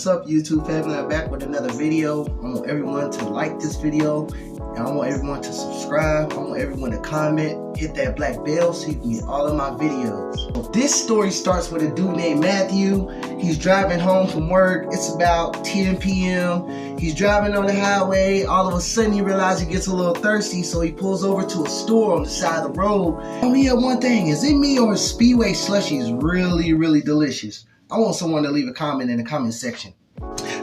What's up, YouTube family? I'm back with another video. I want everyone to like this video, and I want everyone to subscribe. I want everyone to comment, hit that black bell so you can get all of my videos. So this story starts with a dude named Matthew. He's driving home from work. It's about 10 p.m. He's driving on the highway. All of a sudden he realizes he gets a little thirsty, so he pulls over to a store on the side of the road. Oh yeah, one thing, is it me or Speedway slushies really delicious? I want someone to leave a comment in the comment section.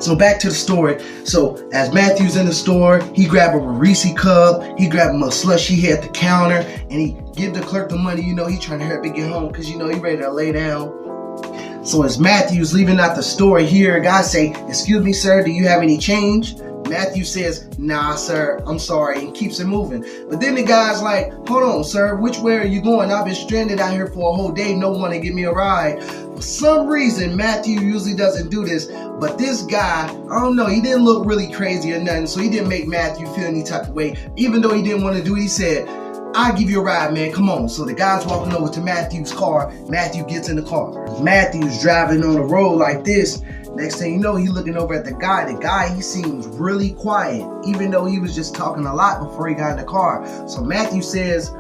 So back to the story. So as Matthew's in the store, he grabbed a Reese cup, he grabbed him a slushie at the counter, and he give the clerk the money. You know, he trying to hurry get home because, you know, he ready to lay down. So as Matthew's leaving out the store, here a guy say, "Excuse me, sir, do you have any change?" Matthew says, "Nah, sir, I'm sorry," and keeps it moving. But then the guy's like, "Hold on, sir, which way are you going? I've been stranded out here for a whole day, no one to give me a ride." For some reason, Matthew usually doesn't do this, but this guy, I don't know, he didn't look really crazy or nothing, so he didn't make Matthew feel any type of way. Even though he didn't want to do it, he said, "I'll give you a ride, man, come on." So the guy's walking over to Matthew's car. Matthew gets in the car. Matthew's driving on the road like this. Next thing you know, he's looking over at the guy. The guy, he seems really quiet, even though he was just talking a lot before he got in the car. So Matthew says,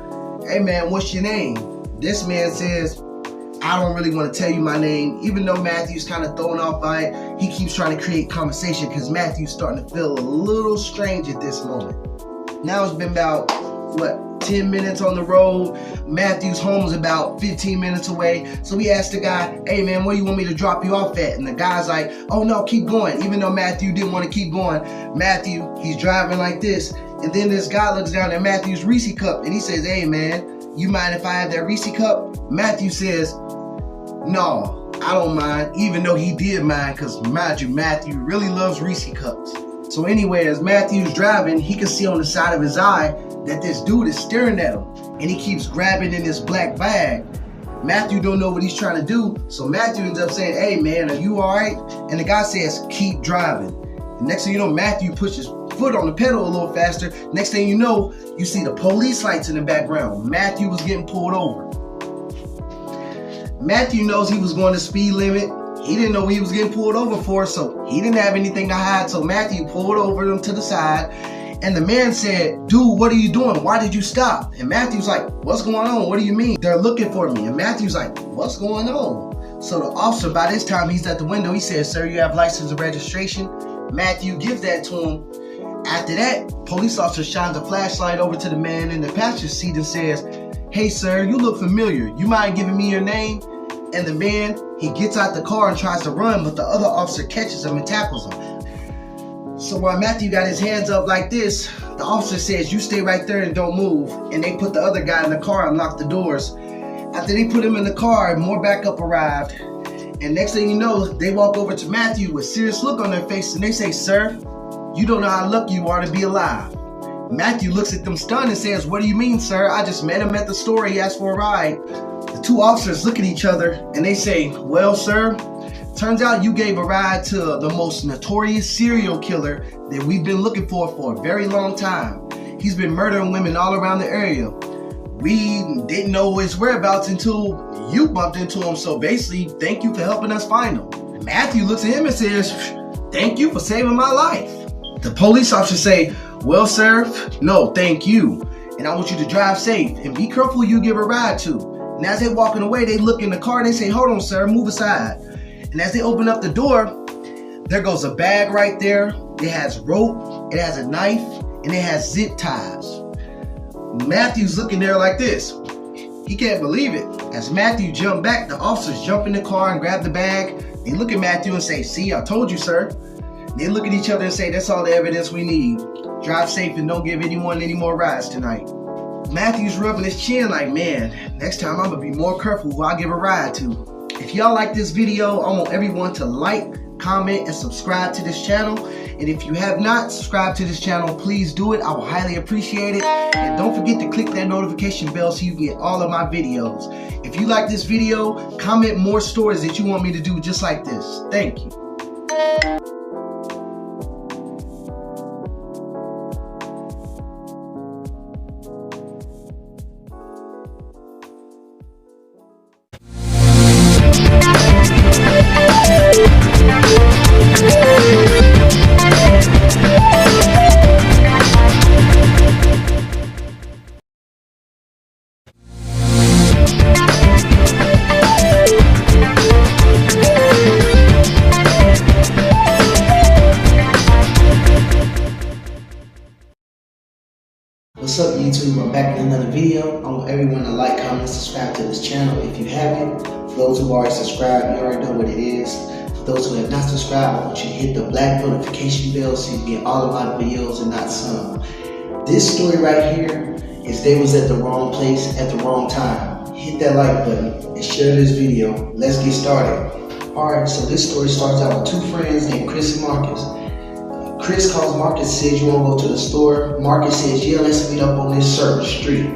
"Hey man, what's your name?" This man says, "I don't really want to tell you my name." Even though Matthew's kind of thrown off by it, he keeps trying to create conversation because Matthew's starting to feel a little strange at this moment. Now it's been about, 10 minutes on the road. Matthew's home is about 15 minutes away. So he asked the guy, "Hey man, where you want me to drop you off at?" And the guy's like, "Oh no, keep going." Even though Matthew didn't want to keep going, Matthew, he's driving like this. And then this guy looks down at Matthew's Reese cup and he says, "Hey man, you mind if I have that Reese cup?" Matthew says, "No, I don't mind," even though he did mind, because mind you, Matthew really loves Reese cups. So anyway, as Matthew's driving, he can see on the side of his eye that this dude is staring at him, and he keeps grabbing in this black bag. Matthew don't know what he's trying to do, so Matthew ends up saying, "Hey man, are you all right?" And the guy says, "Keep driving." And next thing you know, Matthew pushes foot on the pedal a little faster. Next thing you know, you see the police lights in the background. Matthew was getting pulled over. Matthew knows he was going the speed limit. He didn't know what he was getting pulled over for, so he didn't have anything to hide. So Matthew pulled over him to the side, and the man said, "Dude, what are you doing? Why did you stop?" And Matthew's like, "What's going on? What do you mean?" "They're looking for me." And Matthew's like, "What's going on?" So the officer, by this time, he's at the window. He says, "Sir, you have license and registration?" Matthew gives that to him. After that, police officer shines a flashlight over to the man in the passenger seat and says, "Hey sir, you look familiar. You mind giving me your name?" And the man, he gets out the car and tries to run, but the other officer catches him and tackles him. So while Matthew got his hands up like this, the officer says, "You stay right there and don't move." And they put the other guy in the car and locked the doors. After they put him in the car, more backup arrived. And next thing you know, they walk over to Matthew with a serious look on their face and they say, "Sir, you don't know how lucky you are to be alive." Matthew looks at them stunned and says, "What do you mean, sir? I just met him at the store. He asked for a ride." The two officers look at each other and they say, "Well, sir, turns out you gave a ride to the most notorious serial killer that we've been looking for a very long time. He's been murdering women all around the area. We didn't know his whereabouts until you bumped into him, so basically, thank you for helping us find him." And Matthew looks at him and says, "Thank you for saving my life." The police officers say, "Well, sir, no, thank you. And I want you to drive safe and be careful who you give a ride to." And as they're walking away, they look in the car and they say, "Hold on, sir, move aside." And as they open up the door, there goes a bag right there. It has rope, it has a knife, and it has zip ties. Matthew's looking there like this. He can't believe it. As Matthew jumped back, the officers jump in the car and grab the bag. They look at Matthew and say, "See, I told you, sir." They look at each other and say, "That's all the evidence we need. Drive safe and don't give anyone any more rides tonight." Matthew's rubbing his chin like, "Man, next time I'm gonna be more careful who I give a ride to." If y'all like this video, I want everyone to like, comment, and subscribe to this channel. And if you have not subscribed to this channel, please do it. I will highly appreciate it. And don't forget to click that notification bell so you can get all of my videos. If you like this video, comment more stories that you want me to do just like this. Thank you. We'll be right back. What's up, YouTube? I'm back with another video. I want everyone to like, comment, and subscribe to this channel if you haven't. For those who already subscribed, you already know what it is. For those who have not subscribed, I want you to hit the black notification bell so you can get all of my videos and not some. This story right here is they was at the wrong place at the wrong time. Hit that like button and share this video. Let's get started. Alright, so this story starts out with two friends named Chris and Marcus. Chris calls Marcus, says, you want to go to the store? Marcus says, yeah, let's meet up on this certain street.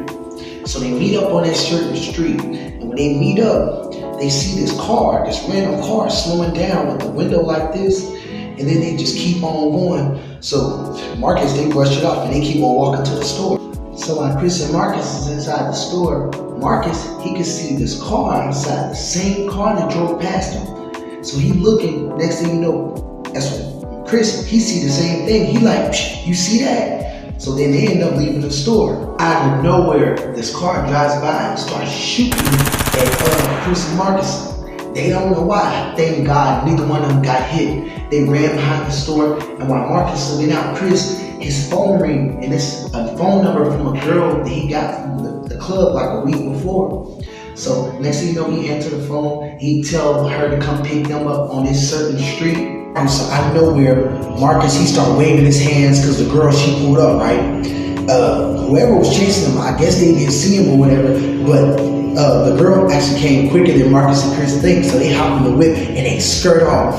So they meet up on that certain street, and when they meet up, they see this car, this random car slowing down with the window like this, and then they just keep on going. So Marcus, they brush it off and they keep on walking to the store. So while Chris and Marcus is inside the store, Marcus, he can see this car inside, the same car that drove past him. So he looking, next thing you know, that's what Chris, he see the same thing. He like, you see that? So then they end up leaving the store. Out of nowhere, this car drives by and starts shooting at Chris and Marcus. They don't know why. Thank God, neither one of them got hit. They ran behind the store, and while Marcus looking out, Chris, his phone ring, and it's a phone number from a girl that he got from the club like a week before. So next thing you know, he answered the phone. He tell her to come pick them up on this certain street. And so out of nowhere, Marcus, he started waving his hands because the girl, she pulled up, right? Whoever was chasing him, I guess they didn't see him or whatever, but the girl actually came quicker than Marcus and Chris think, so they hopped in the whip and they skirt off.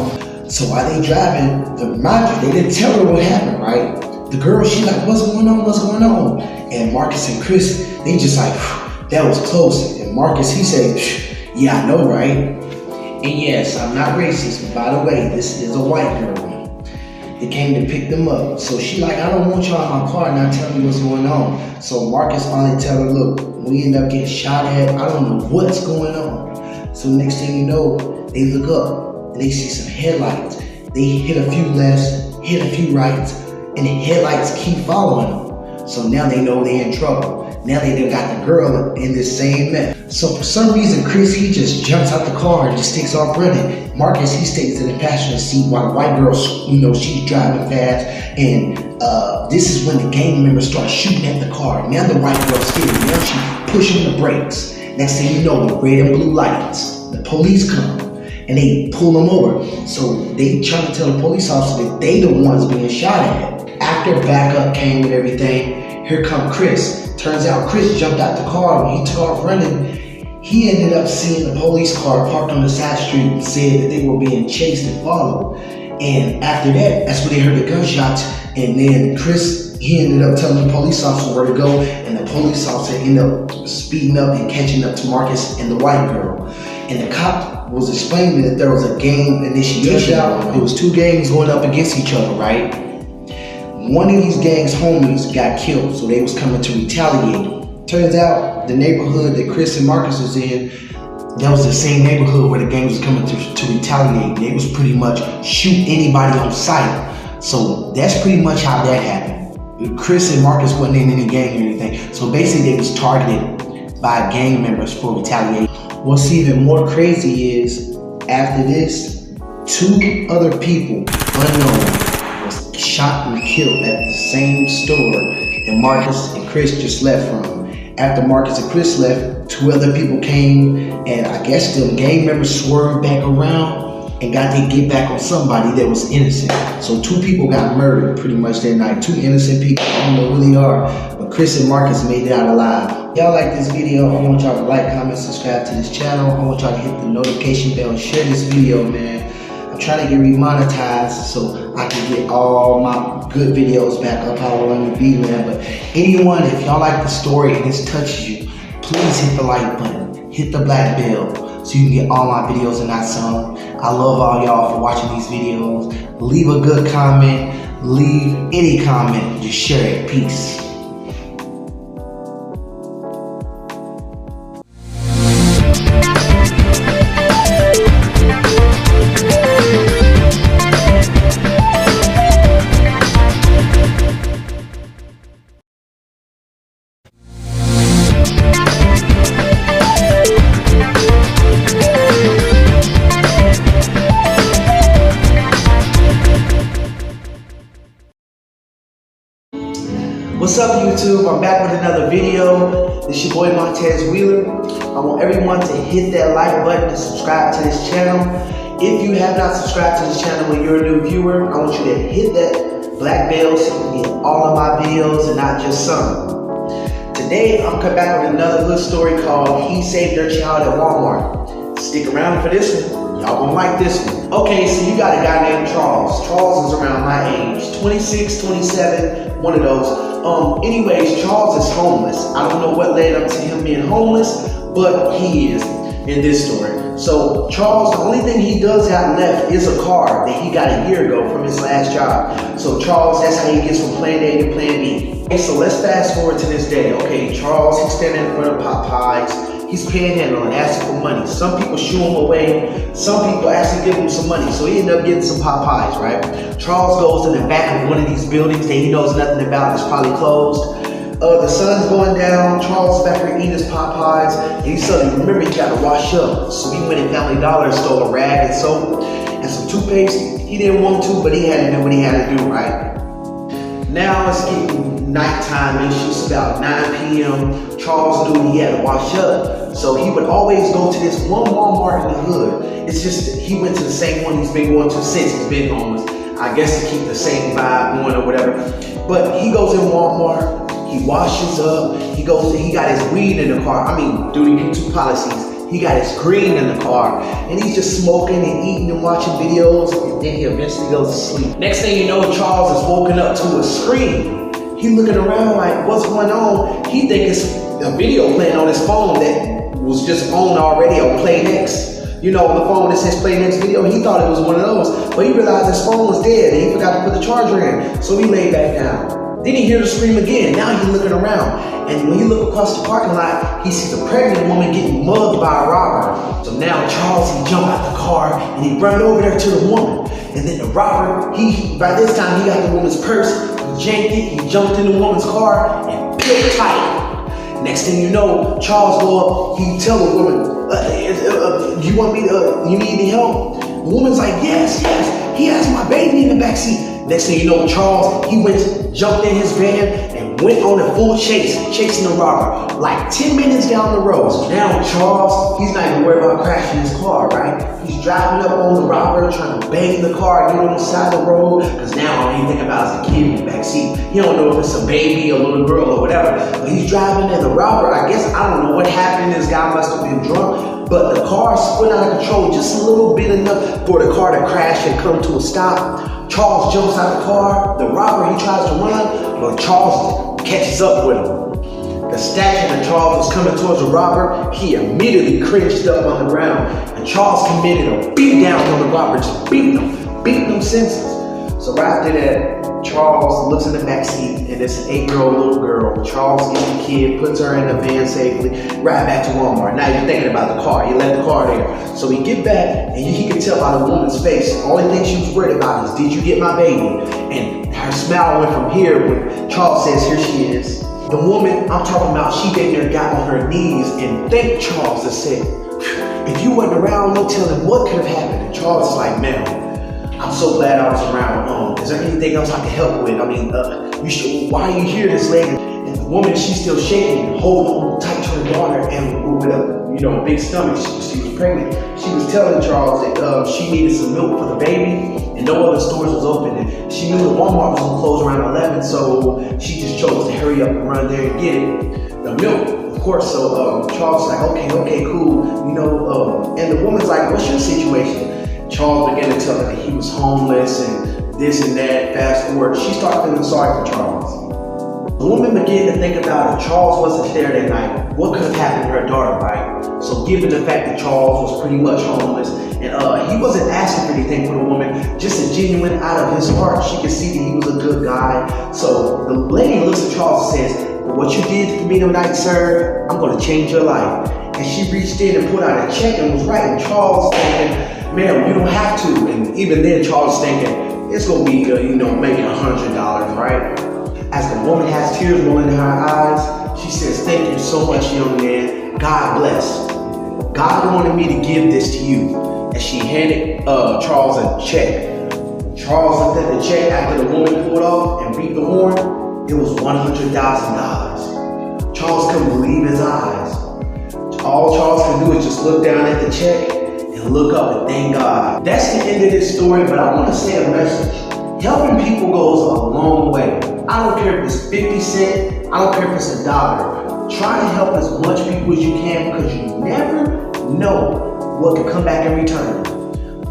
So while they driving, they didn't tell her what happened, right? The girl, she like, what's going on, what's going on? And Marcus and Chris, they just like, that was close. And Marcus, he said, yeah, I know, right? And yes, I'm not racist, but by the way, this is a white girl. They came to pick them up. So she like, I don't want y'all in my car, not telling me what's going on. So Marcus finally tell her, look, we end up getting shot at, I don't know what's going on. So next thing you know, they look up and they see some headlights. They hit a few lefts, hit a few rights, and the headlights keep following them. So now they know they're in trouble. Now they done got the girl in this same mess. So for some reason, Chris, he just jumps out the car and just takes off running. Marcus, he stays in the passenger seat while the white girl, you know, she's driving fast. And this is when the gang members start shooting at the car. Now the white girl's scared. Now she's pushing the brakes. Next thing you know, the red and blue lights, the police come and they pull them over. So they try to tell the police officer that they the ones being shot at. After backup came with everything, here come Chris. Turns out Chris jumped out the car. When he took off running, he ended up seeing the police car parked on the side street and said that they were being chased and followed. And after that, that's when they heard the gunshots. And then Chris, he ended up telling the police officer where to go. And the police officer ended up speeding up and catching up to Marcus and the white girl. And the cop was explaining that there was a gang initiation. There was two gangs going up against each other, right? One of these gangs' homies got killed, so they was coming to retaliate. Turns out the neighborhood that Chris and Marcus was in, that was the same neighborhood where the gang was coming to retaliate. They was pretty much shoot anybody on sight. So that's pretty much how that happened. Chris and Marcus wasn't in any gang or anything. So basically they was targeted by gang members for retaliation. What's even more crazy is, after this, two other people, unknown, shot and killed at the same store that Marcus and Chris just left from. After Marcus and Chris left, two other people came, and I guess the gang members swerved back around and got to get back on somebody that was innocent. So two people got murdered pretty much that night. Two innocent people. I don't know who they are, but Chris and Marcus made it out alive. Y'all like this video? I want y'all to like, comment, subscribe to this channel. I want y'all to hit the notification bell and share this video, man. I'm trying to get remonetized so I can get all my good videos back up how I want to be, man. But anyone, if y'all like the story and this touches you, please hit the like button, hit the black bell so you can get all my videos and not some. I love all y'all for watching these videos. Leave a good comment, leave any comment, just share it. Peace. What's up, YouTube? I'm back with another video. This is your boy Montez Wheeler. I want everyone to hit that like button and subscribe to this channel. If you have not subscribed to this channel and you're a new viewer, I want you to hit that black bell so you can get all of my videos and not just some. Today, I'm coming back with another good story called He Saved Their Child at Walmart. Stick around for this one. Y'all gonna like this one. Okay, so you got a guy named Charles. Charles is around my age, 26, 27, one of those. Anyways, Charles is homeless. I don't know what led up to him being homeless, but he is in this story. So Charles, the only thing he does have left is a car that he got a year ago from his last job. So Charles, that's how he gets from plan A to plan B. Okay, so let's fast forward to this day. Okay, Charles, he's standing in front of Popeyes. He's panhandling, asking for money. Some people shoo him away. Some people actually give him some money. So he ended up getting some Popeyes, right? Charles goes in the back of one of these buildings that he knows nothing about. It's probably closed. The sun's going down. Charles is back here eating his Popeyes. And he suddenly remembered he got to wash up. So he went in Family Dollar and stole a rag and soap and some toothpaste. He didn't want to, but he had to do what he had to do, right? Now it's getting nighttime. It's just about 9 p.m. Charles knew he had to wash up. So he would always go to this one Walmart in the hood. It's just he went to the same one he's been going to since he's been homeless. I guess to keep the same vibe going or whatever. But he goes in Walmart. He washes up. He got his weed in the car. I mean, due to YouTube policies, he got his green in the car. And he's just smoking and eating and watching videos. And then he eventually goes to sleep. Next thing you know, Charles is woken up to a scream. He looking around like, what's going on? He think it's a video playing on his phone that was just on already on Play Next. You know, on the phone that says Play Next Video. He thought it was one of those. But he realized his phone was dead and he forgot to put the charger in. So he laid back down. Then he hears the scream again. Now he's looking around. And when he look across the parking lot, he sees a pregnant woman getting mugged by a robber. So now Charles, he jumped out the car and he ran over there to the woman. And then the robber, by this time he got the woman's purse, he janked it, he jumped in the woman's car and built tight. Next thing you know, Charles go up, he tell the woman, you need any help? The woman's like, yes. He has my baby in the backseat. Next thing you know, Charles, he jumped in his van and went on a full chase, chasing the robber, like 10 minutes down the road. So now Charles, he's not even worried about crashing his car, right? He's driving up on the robber, trying to bang the car, get on the side of the road, because now all he think about is the kid in the backseat. He don't know if it's a baby, a little girl, or whatever. But he's driving and the robber, I don't know what happened. This guy must have been drunk, but the car spun out of control just a little bit enough for the car to crash and come to a stop. Charles jumps out the car. The robber, he tries to run, but Charles catches up with him. The stature that Charles was coming towards the robber, he immediately cringed up on the ground, and Charles committed a beat down on the robber, just beating him senseless. So right after that, Charles looks in the backseat, and it's an 8-year-old little girl. Charles gets the kid, puts her in the van safely, right back to Walmart. Now you're thinking about the car. You left the car there. So we get back, and he could tell by the woman's face, the only thing she was worried about is, did you get my baby? And her smile went from here when Charles says, here she is. The woman I'm talking about, she damn near got on her knees and thanked Charles and said, if you wasn't around, no telling what could have happened. And Charles is like, man, I'm so glad I was around. Is there anything else I can help with? I mean, why are you here, this lady? And the woman, she's still shaking, holding on tight to her daughter, and with a big stomach, she was pregnant. She was telling Charles that she needed some milk for the baby, and no other stores was open. And she knew that Walmart was gonna close around 11, so she just chose to hurry up and run there and get it. The milk, of course. So Charles was like, okay, cool. And the woman's like, what's your situation? Charles began to tell her that he was homeless and this and that. Fast forward, she started feeling sorry for Charles. The woman began to think about if Charles wasn't there that night, what could have happened to her daughter, right? So given the fact that Charles was pretty much homeless, and he wasn't asking for anything from the woman, just a genuine out of his heart, she could see that he was a good guy. So the lady looks at Charles and says, what you did for me tonight, sir, I'm gonna change your life. And she reached in and put out a check and was writing Charles thinking, man, you don't have to. And even then, Charles thinking, it's gonna be, maybe $100, right? As the woman has tears rolling in her eyes, she says, thank you so much, young man. God bless. God wanted me to give this to you. And she handed Charles a check. Charles looked at the check after the woman pulled off and beat the horn. It was $100,000. Charles couldn't believe his eyes. All Charles could do is just look down at the check and look up and thank God. That's the end of this story, but I want to say a message. Helping people goes a long way. I don't care if it's 50 cents, I don't care if it's $1. Try to help as much people as you can because you never know what could come back in return.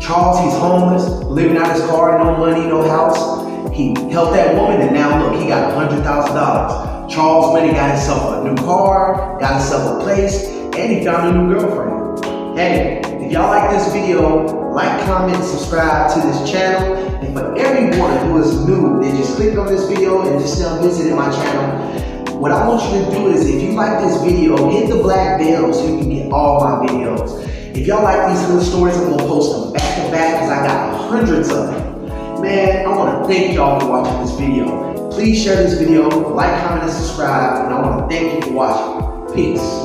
Charles, he's homeless, living out his car, no money, no house. He helped that woman and now look, he got $100,000. Charles went and got himself a new car, got himself a place, and he found a new girlfriend. Hey, if y'all like this video, like, comment, subscribe to this channel. And for everyone who is new, then just click on this video and just now visiting my channel. What I want you to do is, if you like this video, hit the black bell so you can get all my videos. If y'all like these little stories, I'm gonna post them back to back because I got hundreds of them. Man, I wanna thank y'all for watching this video. Please share this video, like, comment, and subscribe, and I wanna thank you for watching. Peace.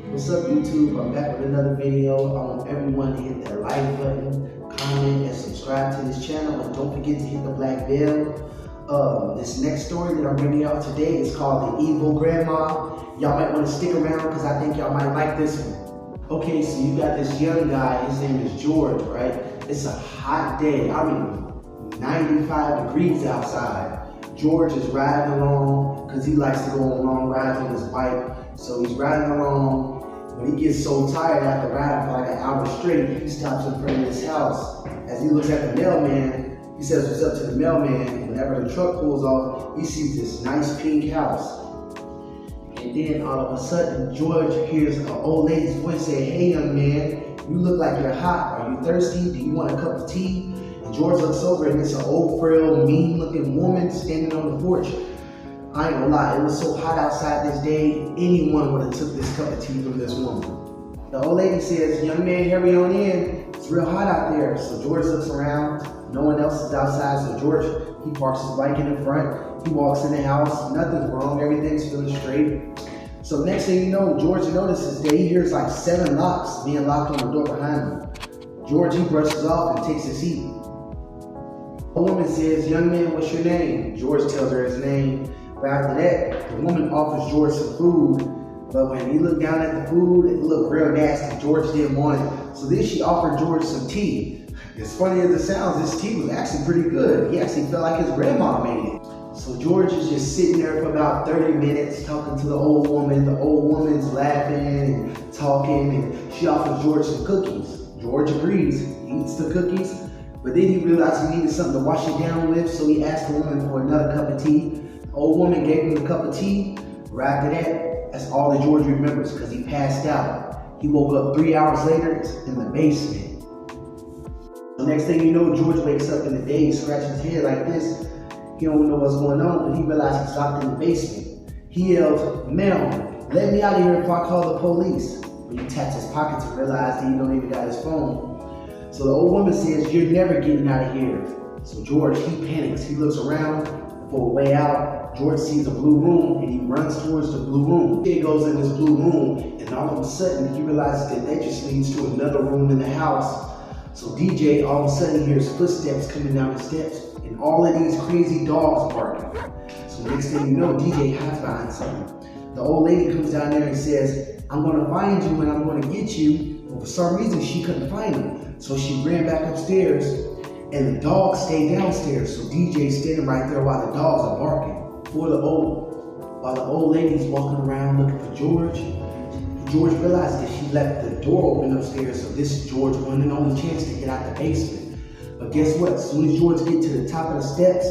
What's up, YouTube? I'm back with another video. I want everyone to hit that like button, comment, and subscribe to this channel. And don't forget to hit the black bell. This next story that I'm bringing out today is called The Evil Grandma. Y'all might want to stick around because I think y'all might like this one. Okay, so you got this young guy. His name is George, right? It's a hot day. I mean, 95 degrees outside. George is riding along because he likes to go on long rides on his bike. So he's riding along. When he gets so tired after riding for like an hour straight, he stops in front of his house. As he looks at the mailman, he says what's up to the mailman. Whenever the truck pulls off, he sees this nice pink house. And then all of a sudden, George hears an old lady's voice say, "Hey young man, you look like you're hot. Are you thirsty? Do you want a cup of tea?" And George looks over and it's an old, frail, mean looking woman standing on the porch. I ain't gonna lie, it was so hot outside this day, anyone would have took this cup of tea from this woman. The old lady says, "Young man, hurry on in. It's real hot out there." So George looks around, no one else is outside, so George, he parks his bike in the front, he walks in the house, nothing's wrong, everything's feeling straight. So next thing you know, George notices that he hears like 7 locks being locked on the door behind him. George, he brushes off and takes his seat. The woman says, "Young man, what's your name?" George tells her his name. But after that, the woman offers George some food, but when he looked down at the food, it looked real nasty. George didn't want it. So then she offered George some tea. As funny as it sounds, this tea was actually pretty good. He actually felt like his grandma made it. So George is just sitting there for about 30 minutes talking to the old woman. The old woman's laughing and talking, and she offers George some cookies. George agrees, he eats the cookies, but then he realized he needed something to wash it down with, so he asked the woman for another cup of tea. Old woman gave him the cup of tea. Right after that, that's all that George remembers because he passed out. He woke up 3 hours later in the basement. The next thing you know, George wakes up in the day, scratching his head like this. He don't know what's going on, but he realizes he's locked in the basement. He yells, "Ma'am, let me out of here before I call the police." But he taps his pockets and realizes he don't even got his phone. So the old woman says, "You're never getting out of here." So George, he panics. He looks around for a way out. George sees a blue room and he runs towards the blue room. He goes in this blue room and all of a sudden he realizes that just leads to another room in the house. So DJ all of a sudden hears footsteps coming down the steps and all of these crazy dogs barking. So next thing you know, DJ hides behind something. The old lady comes down there and says, "I'm gonna find you and I'm gonna get you." But for some reason she couldn't find him. So she ran back upstairs and the dogs stayed downstairs. So DJ's standing right there while the dogs are barking. While the old lady's walking around looking for George, George realized that she left the door open upstairs, so this is George's one and only chance to get out the basement. But guess what? As soon as George gets to the top of the steps,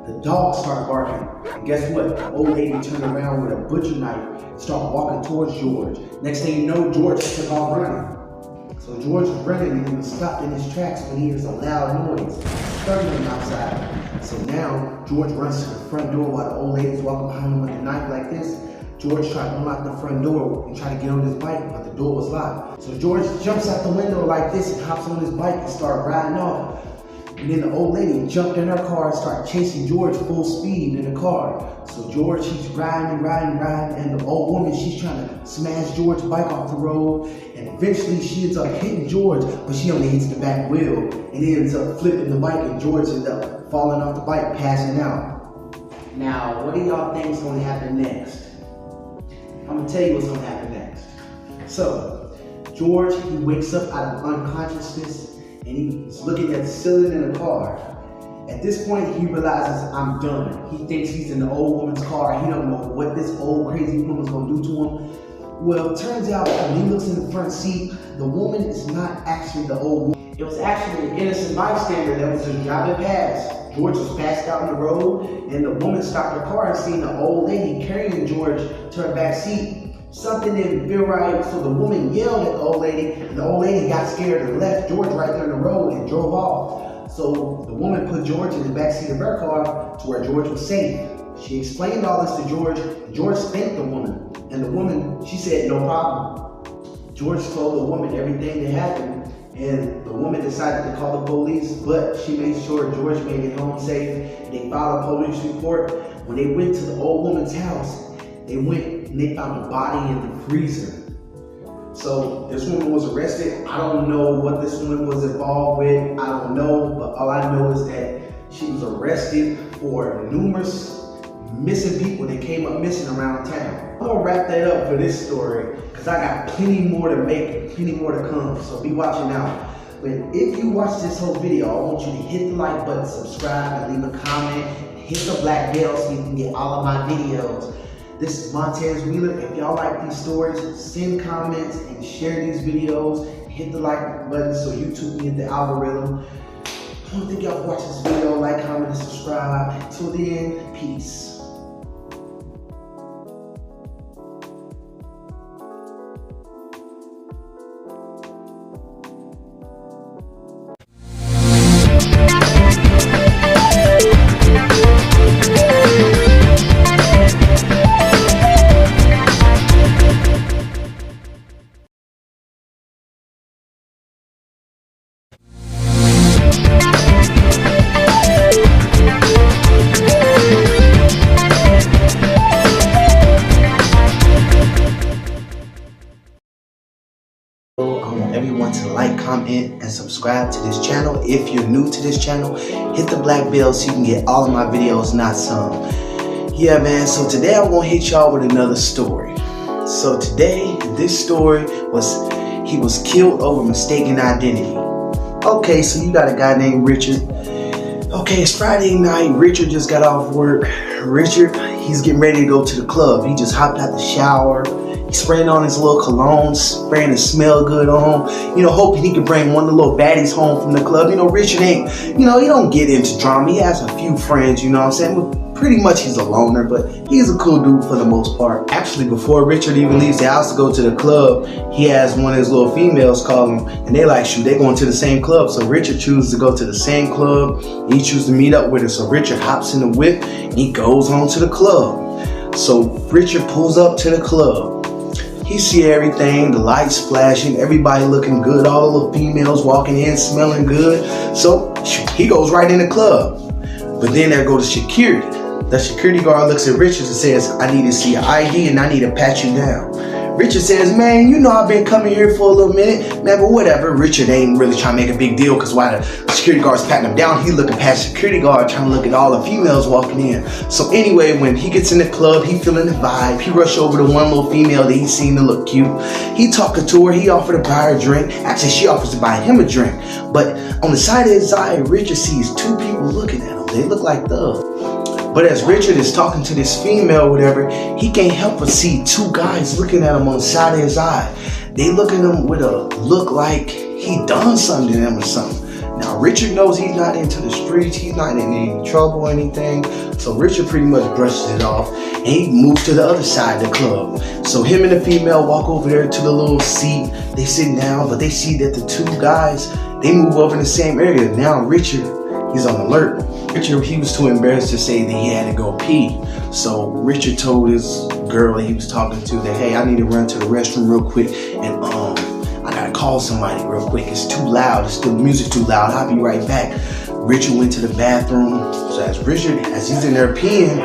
the dogs start barking. And guess what? The old lady turned around with a butcher knife and started walking towards George. Next thing you know, George took off running. So George was running and he was stopped in his tracks when he hears a loud noise struggling outside. So now George runs to the front door while the old lady's walking behind him with a knife like this. George tried to unlock the front door and try to get on his bike, but the door was locked. So George jumps out the window like this and hops on his bike and starts riding off. And then the old lady jumped in her car and started chasing George full speed in the car. So George, he's riding, and the old woman, she's trying to smash George's bike off the road. And eventually she ends up hitting George, but she only hits the back wheel. And he ends up flipping the bike and George ends up falling off the bike, passing out. Now, what do y'all think is going to happen next? I'm going to tell you what's going to happen next. So, George, he wakes up out of unconsciousness and he's looking at the ceiling in the car. At this point, he realizes, I'm done. He thinks he's in the old woman's car. He don't know what this old crazy woman's gonna do to him. Well, it turns out when he looks in the front seat, the woman is not actually the old woman. It was actually an innocent bystander that was just driving past. George was passed out on the road, and the woman stopped her car and seen the old lady carrying George to her back seat. Something didn't feel right, so the woman yelled at the old lady, and the old lady got scared and left George right there in the road and drove off. So the woman put George in the backseat of her car to where George was safe. She explained all this to George, and George thanked the woman. And the woman, she said, no problem. George told the woman everything that happened, and the woman decided to call the police, but she made sure George made it home safe. They filed a police report. When they went to the old woman's house, they went and they found a body in the freezer. So this woman was arrested. I don't know what this woman was involved with. I don't know, but all I know is that she was arrested for numerous missing people that came up missing around town. I'm gonna wrap that up for this story because I got plenty more to make, plenty more to come. So be watching out. But if you watch this whole video, I want you to hit the like button, subscribe, and leave a comment. Hit the black bell so you can get all of my videos. This is Montez Wheeler. If y'all like these stories, send comments and share these videos. Hit the like button so YouTube can get the algorithm. I want to thank y'all for watching this video. Like, comment, and subscribe. Until then, peace. I want everyone to like, comment, and subscribe to this channel. If you're new to this channel, hit the black bell so you can get all of my videos, not some. Yeah, man, so today I'm gonna hit y'all with another story. So today, this story was, he was killed over mistaken identity. Okay, so you got a guy named Richard. Okay, it's Friday night. Richard just got off work. Richard, he's getting ready to go to the club. He just hopped out the shower. He's spraying on his little cologne, spraying the smell good on, you know, hoping he can bring one of the little baddies home from the club. You know, Richard ain't, you know, he don't get into drama. He has a few friends, you know what I'm saying? But pretty much he's a loner, but he's a cool dude for the most part. Actually, before Richard even leaves the house to go to the club, he has one of his little females call him, and they like, shoot, they going to the same club. So Richard chooses to go to the same club. He chooses to meet up with her. So Richard hops in the whip, and he goes on to the club. So Richard pulls up to the club. He see everything, the lights flashing, everybody looking good, all the little females walking in, smelling good. So he goes right in the club. But then there goes security. The security guard looks at Richard and says, I need to see your ID and I need to pat you down. Richard says, man, you know I've been coming here for a little minute. Man, but whatever. Richard ain't really trying to make a big deal because while the security guard's patting him down, he looking past the security guard trying to look at all the females walking in. So anyway, when he gets in the club, he feeling the vibe. He rushed over to one little female that he seen to look cute. He talking to her. He offered to buy her a drink. Actually, she offers to buy him a drink. But on the side of his eye, Richard sees two people looking at him. They look like thugs. But as Richard is talking to this female or whatever, he can't help but see two guys looking at him on the side of his eye. They look at him with a look like he done something to them or something. Now Richard knows he's not into the streets, he's not in any trouble or anything, so Richard pretty much brushes it off and he moves to the other side of the club. So him and the female walk over there to the little seat, they sit down, but they see that the two guys, they move over in the same area. Now Richard, he's on alert. Richard, he was too embarrassed to say that he had to go pee. So Richard told his girl that he was talking to that, hey, I need to run to the restroom real quick and I gotta call somebody real quick. It's too loud, the music's too loud, I'll be right back. Richard went to the bathroom. So as he's in there peeing,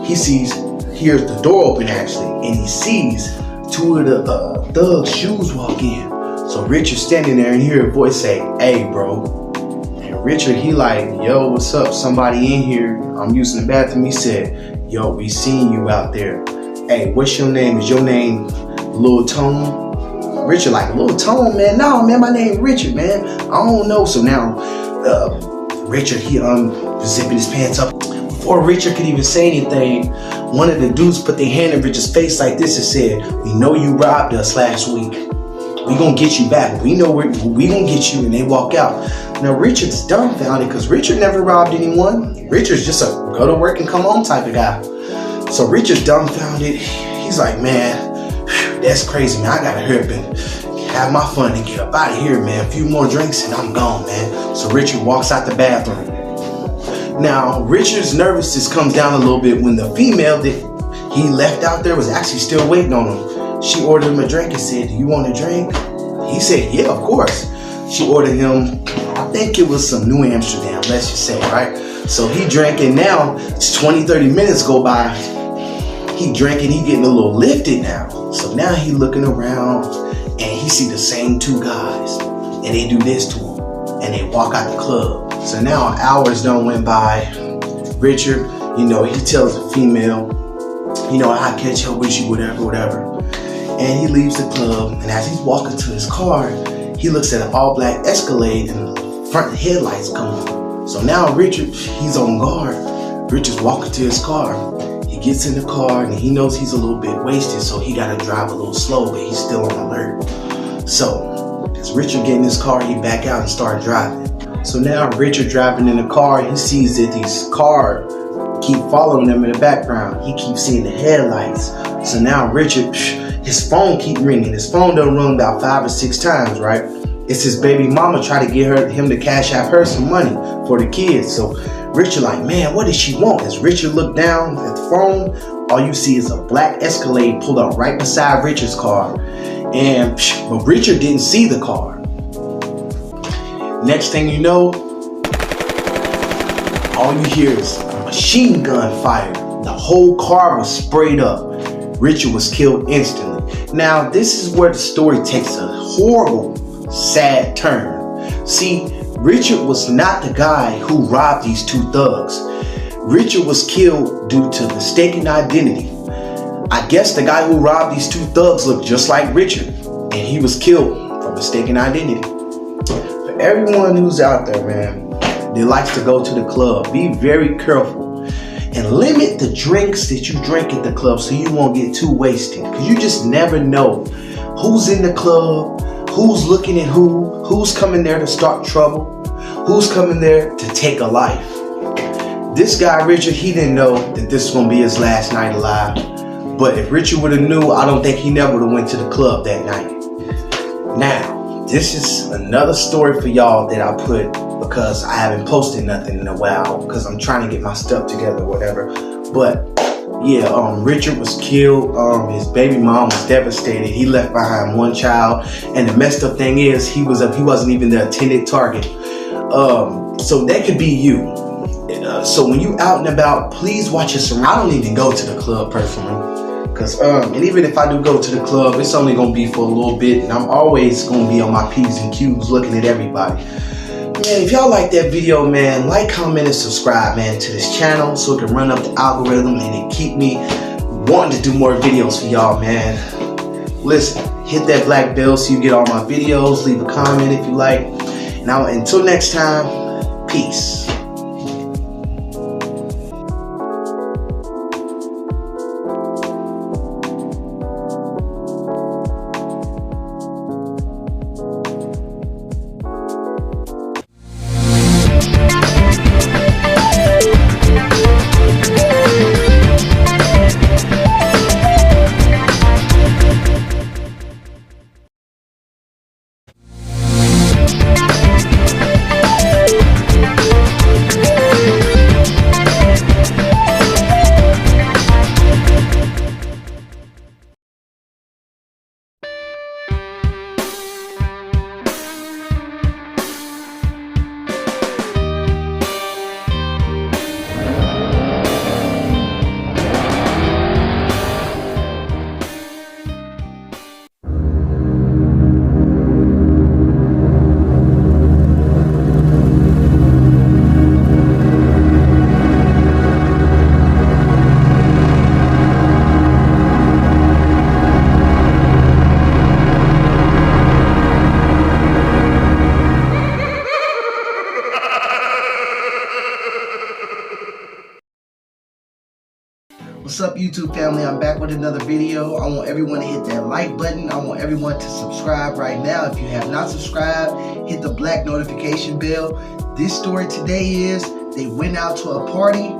hears the door open actually, and he sees two of the thugs' shoes walk in. So Richard's standing there and hear a voice say, hey bro. And Richard, he like, yo, what's up? Somebody in here, I'm using the bathroom. He said, yo, we seen you out there. Hey, what's your name? Is your name Lil Tone? Richard like, Lil Tone, man? No, man, my name Richard, man. I don't know. So now, Richard, he zipping his pants up. Before Richard could even say anything, one of the dudes put their hand in Richard's face like this and said, we know you robbed us last week. We gonna get you back. We know we gonna get you, and they walk out. Now Richard's dumbfounded because Richard never robbed anyone. Richard's just a go to work and come home type of guy. So Richard's dumbfounded. He's like, man, that's crazy, man. I gotta hurry up and have my fun and get up out of here, man. A few more drinks and I'm gone, man. So Richard walks out the bathroom. Now Richard's nervousness comes down a little bit when the female that he left out there was actually still waiting on him. She ordered him a drink and said, do you want a drink? He said, yeah, of course. She ordered him, I think it was some New Amsterdam, let's just say, right? So he drank, and now it's 20-30 minutes go by. He drank and he getting a little lifted now. So now he looking around and he see the same two guys and they do this to him and they walk out the club. So now hours done went by. Richard, he tells the female, I'll catch up with you, whatever. And he leaves the club, and as he's walking to his car, he looks at an all-black Escalade and the front headlights come on. So now Richard, he's on guard. Richard's walking to his car. He gets in the car and he knows he's a little bit wasted, so he gotta drive a little slow, but he's still on alert. So as Richard get in his car, he back out and start driving. So now Richard driving in the car, he sees that these cars keep following him in the background. He keeps seeing the headlights. So now Richard, his phone keep ringing. His phone done rung about 5 or 6 times, right? It's his baby mama trying to get him to cash out her some money for the kids. So Richard like, man, what does she want? As Richard looked down at the phone, all you see is a black Escalade pulled up right beside Richard's car. But Richard didn't see the car. Next thing you know, all you hear is a machine gun fire. The whole car was sprayed up. Richard was killed instantly. Now, this is where the story takes a horrible, sad turn. See, Richard was not the guy who robbed these two thugs. Richard was killed due to mistaken identity. I guess the guy who robbed these two thugs looked just like Richard, and he was killed for mistaken identity. For everyone who's out there, man, that likes to go to the club, be very careful. And limit the drinks that you drink at the club so you won't get too wasted. Because you just never know who's in the club, who's looking at who's coming there to start trouble, who's coming there to take a life. This guy, Richard, he didn't know that this was going to be his last night alive. But if Richard would have knew, I don't think he never would have went to the club that night. Now, this is another story for y'all that I put because I haven't posted nothing in a while because I'm trying to get my stuff together or whatever. But yeah, Richard was killed. His baby mom was devastated. He left behind one child, and the messed up thing is he wasn't even the intended target. So that could be you. So when you out and about, please watch your surroundings. I don't even go to the club personally. And even if I do go to the club, it's only going to be for a little bit, and I'm always going to be on my P's and Q's looking at everybody. Man, if y'all like that video, man, like, comment, and subscribe, man, to this channel so it can run up the algorithm and it keep me wanting to do more videos for y'all, man. Listen, hit that black bell so you get all my videos. Leave a comment if you like. Now, until next time, peace. What's up, YouTube family? I'm back with another video. I want everyone to hit that like button. I want everyone to subscribe right now. If you have not subscribed, hit the black notification bell. This story today is they went out to a party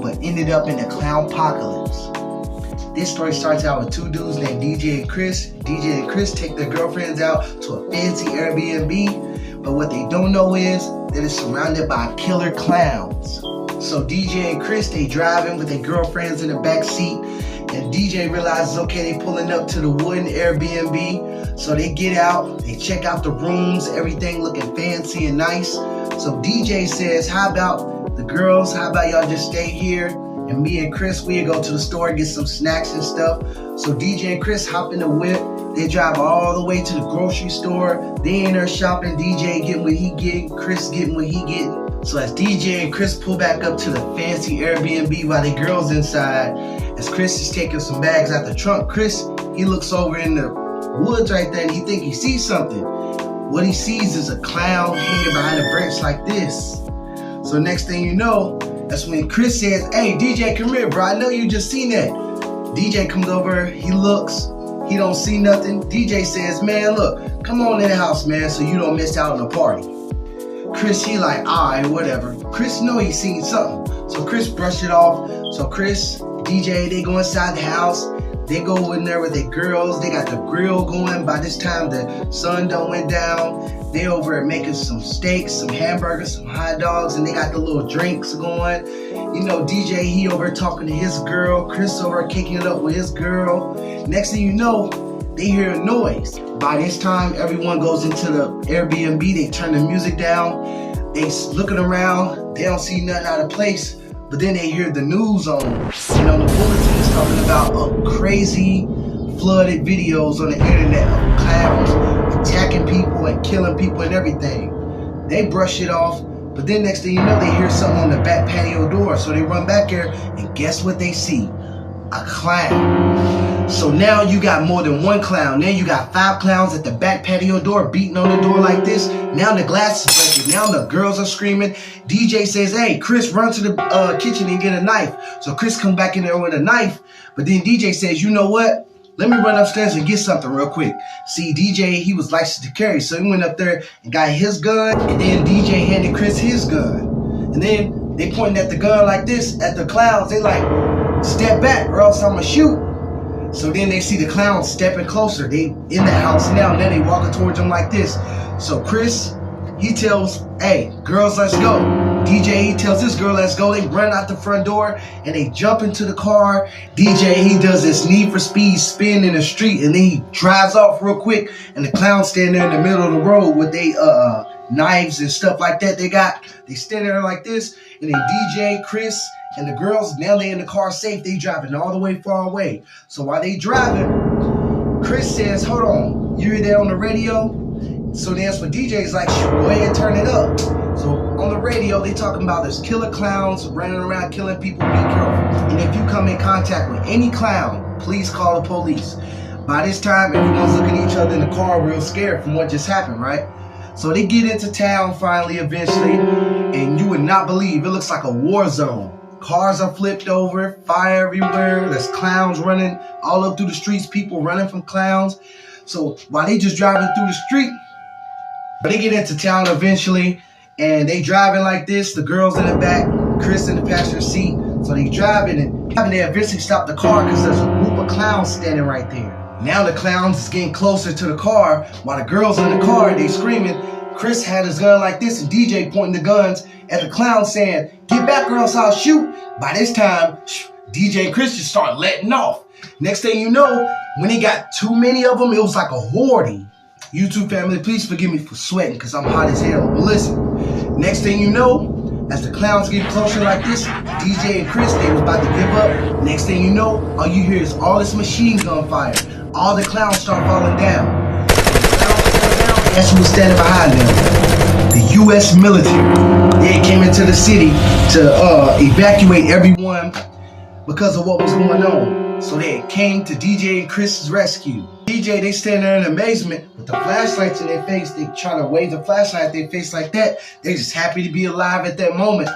but ended up in a clownpocalypse. This story starts out with two dudes named DJ and Chris. DJ and Chris take their girlfriends out to a fancy Airbnb, but what they don't know is that it's surrounded by killer clowns. So DJ and Chris, they driving with their girlfriends in the back seat, and DJ realizes, okay, they pulling up to the wooden Airbnb. So they get out, they check out the rooms, everything looking fancy and nice. So DJ says, how about the girls, how about y'all just stay here, and me and Chris, we'll go to the store and get some snacks and stuff. So DJ and Chris hop in the whip. They drive all the way to the grocery store. They in there shopping. DJ getting what he getting, Chris getting what he getting. So as DJ and Chris pull back up to the fancy Airbnb while the girls inside, as Chris is taking some bags out the trunk, Chris, he looks over in the woods right there and he think he sees something. What he sees is a clown hanging behind a branch like this. So next thing you know, that's when Chris says, hey DJ, come here bro, I know you just seen that. DJ comes over, he looks, he don't see nothing. DJ says, man look, come on in the house man so you don't miss out on the party. Chris, he like, alright, whatever. Chris know he seen something. So Chris brushed it off. So Chris, DJ, they go inside the house. They go in there with their girls. They got the grill going. By this time, the sun done went down. They over there making some steaks, some hamburgers, some hot dogs, and they got the little drinks going. You know, DJ, he over talking to his girl. Chris over kicking it up with his girl. Next thing you know, they hear a noise. By this time, everyone goes into the Airbnb. They turn the music down. They looking around. They don't see nothing out of place. But then they hear the news on. And on the bulletin, it's talking about crazy flooded videos on the internet of clowns attacking people and killing people and everything. They brush it off. But then next thing you know, they hear something on the back patio door. So they run back there and guess what they see? A clown. So now you got more than one clown. Now you got 5 clowns at the back patio door beating on the door like this. Now the glass is breaking. Now the girls are screaming. DJ says, hey, Chris, run to the kitchen and get a knife. So Chris comes back in there with a knife. But then DJ says, you know what? Let me run upstairs and get something real quick. See, DJ, he was licensed to carry. So he went up there and got his gun. And then DJ handed Chris his gun. And then they pointing at the gun like this at the clowns. They like, step back or else I'ma shoot. So then they see the clowns stepping closer. They in the house now, and then they walking towards them like this. So Chris, he tells, hey, girls, let's go. DJ, he tells this girl, let's go. They run out the front door and they jump into the car. DJ, he does this Need for Speed spin in the street and then he drives off real quick. And the clowns stand there in the middle of the road with they knives and stuff like that they stand there like this. And then DJ, Chris, and the girls, now they in the car safe. They driving all the way far away. So while they driving, Chris says, hold on, you hear that on the radio? So that's what DJ's like, go ahead and turn it up. So on the radio, they talking about there's killer clowns running around killing people, be careful. And if you come in contact with any clown, please call the police. By this time, everyone's looking at each other in the car real scared from what just happened, right? So they get into town finally, eventually, and you would not believe, it looks like a war zone. Cars are flipped over, fire everywhere, there's clowns running all up through the streets, people running from clowns. So while they just driving through the street, they get into town eventually, and they driving like this, the girls in the back, Chris in the passenger seat. So they driving and they eventually stop the car because there's a group of clowns standing right there. Now the clowns is getting closer to the car while the girls in the car, they screaming. Chris had his gun like this and DJ pointing the guns at the clown saying, get back or else I'll shoot. By this time, DJ and Chris just start letting off. Next thing you know, when they got too many of them, it was like a horde. YouTube family, please forgive me for sweating because I'm hot as hell. But listen, next thing you know, as the clowns get closer like this, DJ and Chris, they was about to give up. Next thing you know, all you hear is all this machine gun fire. All the clowns start falling down. Guess who was standing behind them? The U.S. military. They came into the city to evacuate everyone because of what was going on. So they came to DJ and Chris's rescue. DJ, they stand there in amazement with the flashlights in their face. They try to wave the flashlight at their face like that. They're just happy to be alive at that moment.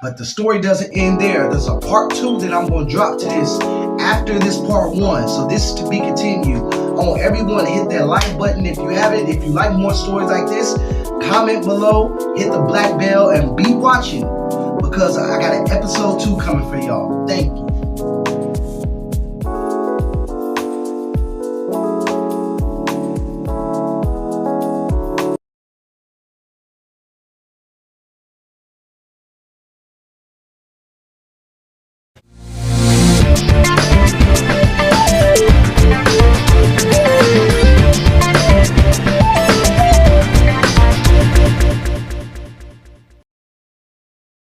But the story doesn't end there. There's a part 2 that I'm going to drop to this after this part 1. So this is to be continued. I want everyone to hit that like button if you haven't. If you like more stories like this, comment below, hit the black bell, and be watching, because I got an episode 2 coming for y'all. Thank you.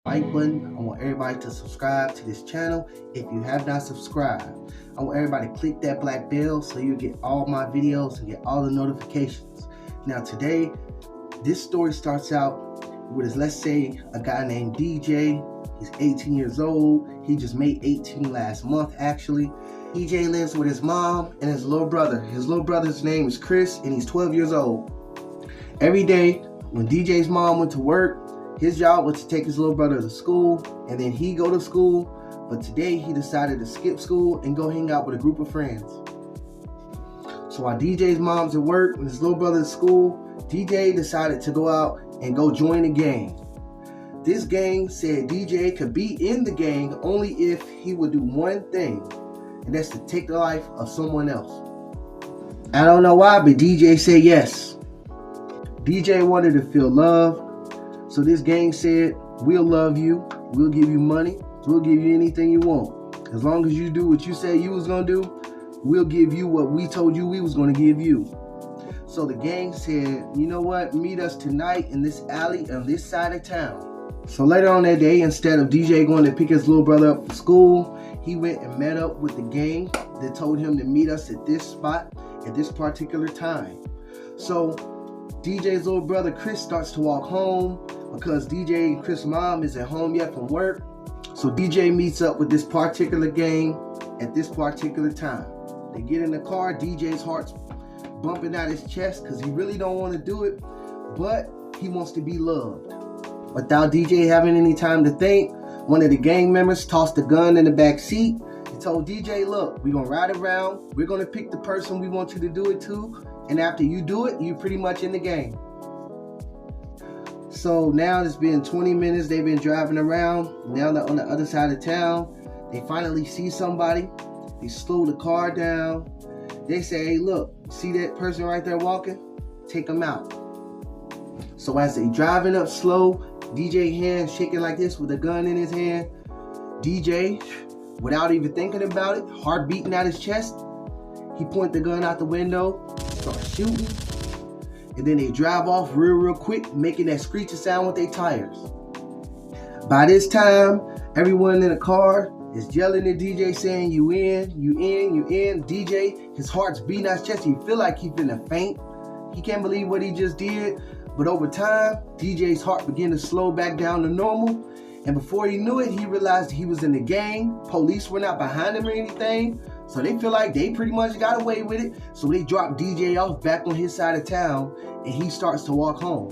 Like button. I want everybody to subscribe to this channel if you have not subscribed. I want everybody to click that black bell so you get all my videos and get all the notifications. Now today, this story starts out with, let's say, a guy named DJ. He's 18 years old. He just made 18 last month actually. DJ lives with his mom and his little brother. His little brother's name is Chris and he's 12 years old. Every day when DJ's mom went to work, his job was to take his little brother to school, and then he go to school. But today he decided to skip school and go hang out with a group of friends. So while DJ's mom's at work and his little brother's at school, DJ decided to go out and go join a gang. This gang said DJ could be in the gang only if he would do one thing, and that's to take the life of someone else. I don't know why, but DJ said yes. DJ wanted to feel love. So this gang said, we'll love you, we'll give you money, we'll give you anything you want. As long as you do what you said you was gonna do, we'll give you what we told you we was gonna give you. So the gang said, you know what, meet us tonight in this alley on this side of town. So later on that day, instead of DJ going to pick his little brother up from school, he went and met up with the gang that told him to meet us at this spot at this particular time. So DJ's little brother Chris starts to walk home, because DJ and Chris' mom isn't home yet from work. So DJ meets up with this particular gang at this particular time. They get in the car. DJ's heart's bumping out his chest because he really don't want to do it, but he wants to be loved. Without DJ having any time to think, one of the gang members tossed a gun in the back seat. He told DJ, look, we're going to ride around. We're going to pick the person we want you to do it to. And after you do it, you're pretty much in the game. So now it's been 20 minutes. They've been driving around. Now they're on the other side of town. They finally see somebody. They slow the car down. They say, hey, look, see that person right there walking? Take them out. So as they driving up slow, DJ hand shaking like this with a gun in his hand. DJ, without even thinking about it, heart beating out his chest, he point the gun out the window, start shooting. And then they drive off real quick, making that screeching sound with their tires. By this time, everyone in the car is yelling at DJ saying, you in, you in, you in. DJ, his heart's beating out his chest. He feel like he's finna faint. He can't believe what he just did. But over time, DJ's heart began to slow back down to normal. And before he knew it, he realized he was in the gang. Police were not behind him or anything. So they feel like they pretty much got away with it. So they drop DJ off back on his side of town and he starts to walk home.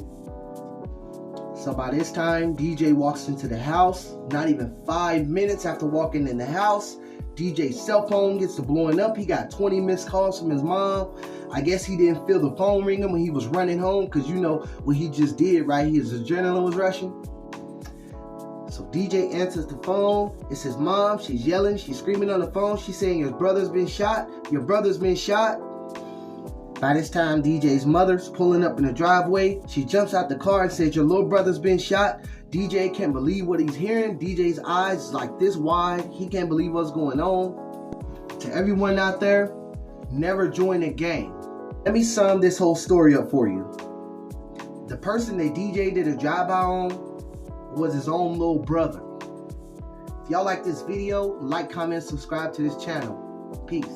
So by this time, DJ walks into the house. Not even 5 minutes after walking in the house, DJ's cell phone gets to blowing up. He got 20 missed calls from his mom. I guess he didn't feel the phone ringing when he was running home, because you know what he just did, right? His adrenaline was rushing. So DJ answers the phone. It's his mom. She's yelling. She's screaming on the phone. She's saying, your brother's been shot. Your brother's been shot. By this time, DJ's mother's pulling up in the driveway. She jumps out the car and says, your little brother's been shot. DJ can't believe what he's hearing. DJ's eyes is like this wide. He can't believe what's going on. To everyone out there, never join a gang. Let me sum this whole story up for you. The person that DJ did a drive-by on was his own little brother. If y'all like this video, like, comment, subscribe to this channel. Peace.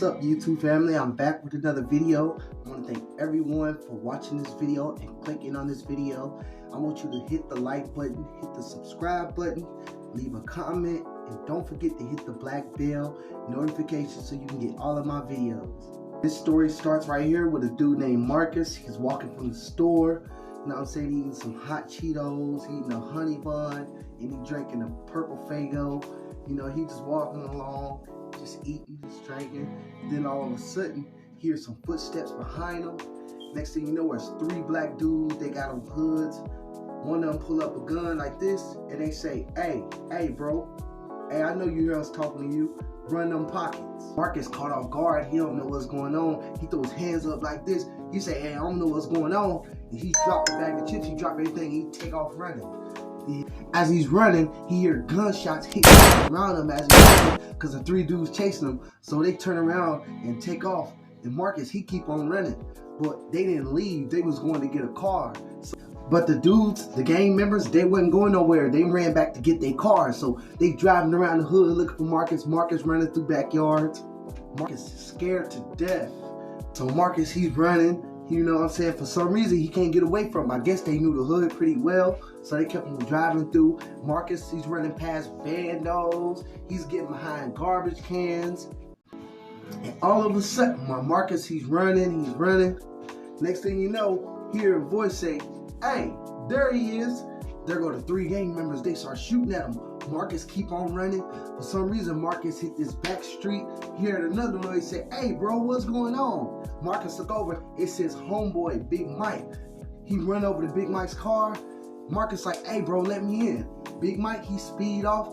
What's up, YouTube family? I'm back with another video. I want to thank everyone for watching this video and clicking on this video. I want you to hit the like button, hit the subscribe button, leave a comment, and don't forget to hit the black bell notification so you can get all of my videos. This story starts right here with a dude named Marcus. He's walking from the store, you know what I'm saying, eating some hot Cheetos, eating a honey bun, and he drinking a purple Fago. You know, he just walking along, just eating, just drinking. Then all of a sudden, he hears some footsteps behind him. Next thing you know, there's three black dudes. They got on hoods. One of them pull up a gun like this, and they say, hey, bro. Hey, I know you hear us talking to you. Run them pockets. Marcus caught off guard. He don't know what's going on. He throws his hands up like this. He say, hey, I don't know what's going on. And he dropped the bag of chips. He dropped everything. He take off running. As he's running, he hear gunshots hit around him as he's running because the three dudes chasing him. So they turn around and take off. And Marcus, he keep on running. But they didn't leave. They was going to get a car. But the dudes, the gang members, they wasn't going nowhere. They ran back to get their car. So they driving around the hood looking for Marcus. Marcus running through backyards. Marcus is scared to death. So Marcus, he's running. You know what I'm saying? For some reason, he can't get away from him. I guess they knew the hood pretty well, so they kept him driving through. Marcus, he's running past bandos. He's getting behind garbage cans. And all of a sudden, while Marcus, he's running. Next thing you know, hear a voice say, hey, there he is. There go the three gang members. They start shooting at him. Marcus keep on running. For some reason, Marcus hit this back street. He heard another noise. Say, hey, bro, what's going on? Marcus look over. It says homeboy, Big Mike. He run over to Big Mike's car. Marcus like, hey, bro, let me in. Big Mike, he speed off.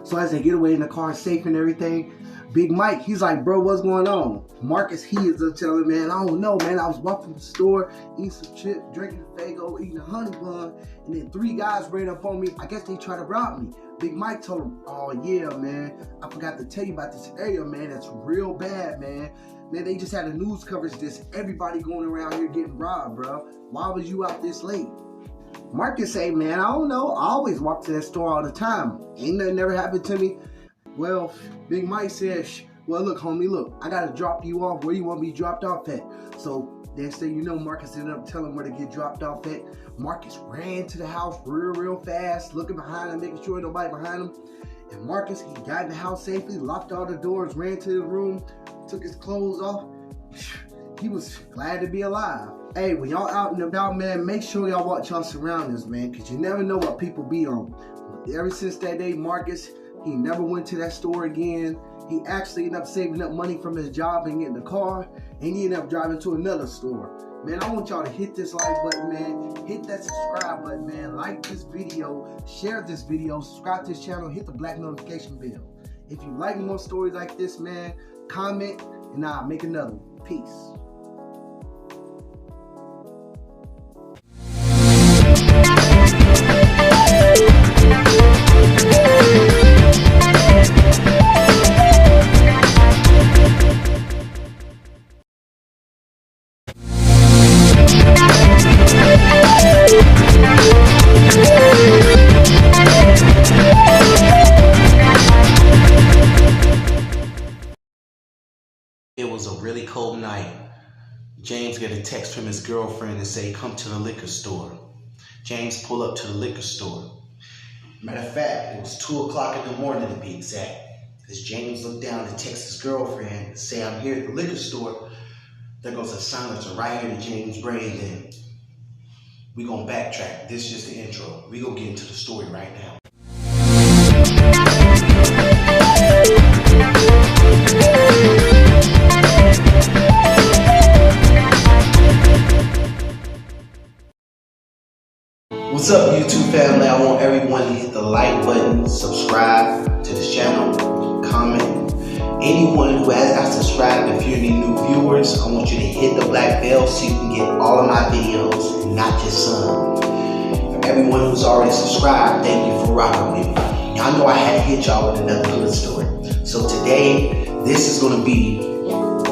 So as they get away in the car, safe and everything, Big Mike, he's like, bro, what's going on? Marcus, he is up telling, man, I don't know, man. I was walking to the store, eating some chips, drinking a Fago, eating a honey bun, and then three guys ran up on me. I guess they tried to rob me. Big Mike told him, oh, yeah, man. I forgot to tell you about this area, man. It's real bad, man. Man, they just had a news coverage this. Everybody going around here getting robbed, bro. Why was you out this late? Marcus say, man, I don't know. I always walk to that store all the time. Ain't nothing ever happened to me. Well, Big Mike said, well, look, homie, look, I got to drop you off where you want to be dropped off at. So next thing you know, Marcus ended up telling him where to get dropped off at. Marcus ran to the house real fast, looking behind him, making sure nobody behind him. And Marcus, he got in the house safely, locked all the doors, ran to the room, took his clothes off. He was glad to be alive. Hey, when y'all out and about, man, make sure y'all watch y'all surroundings, man, because you never know what people be on. Ever since that day, Marcus, he never went to that store again. He actually ended up saving up money from his job and getting a car, and he ended up driving to another store. Man, I want y'all to hit this like button, man. Hit that subscribe button, man. Like this video, share this video, subscribe to this channel, hit the black notification bell. If you like more stories like this, man, comment, and I'll make another one. Peace. It was a really cold night. James get a text from his girlfriend and say, come to the liquor store. James pull up to the liquor store. Matter of fact, it was 2 o'clock in the morning to be exact. As James looked down and text his girlfriend and say, I'm here at the liquor store, there goes a silencer right here to James' brain. Then we gonna backtrack. This is just the intro. We gonna get into the story right now. What's up, YouTube family? I want everyone to hit the like button, subscribe to this channel, comment. Anyone who has not subscribed, if you're any new viewers, I want you to hit the black bell so you can get all of my videos and not just some. For everyone who's already subscribed, thank you for rocking with me. Y'all know I had to hit y'all with another good story. So today, this is gonna be,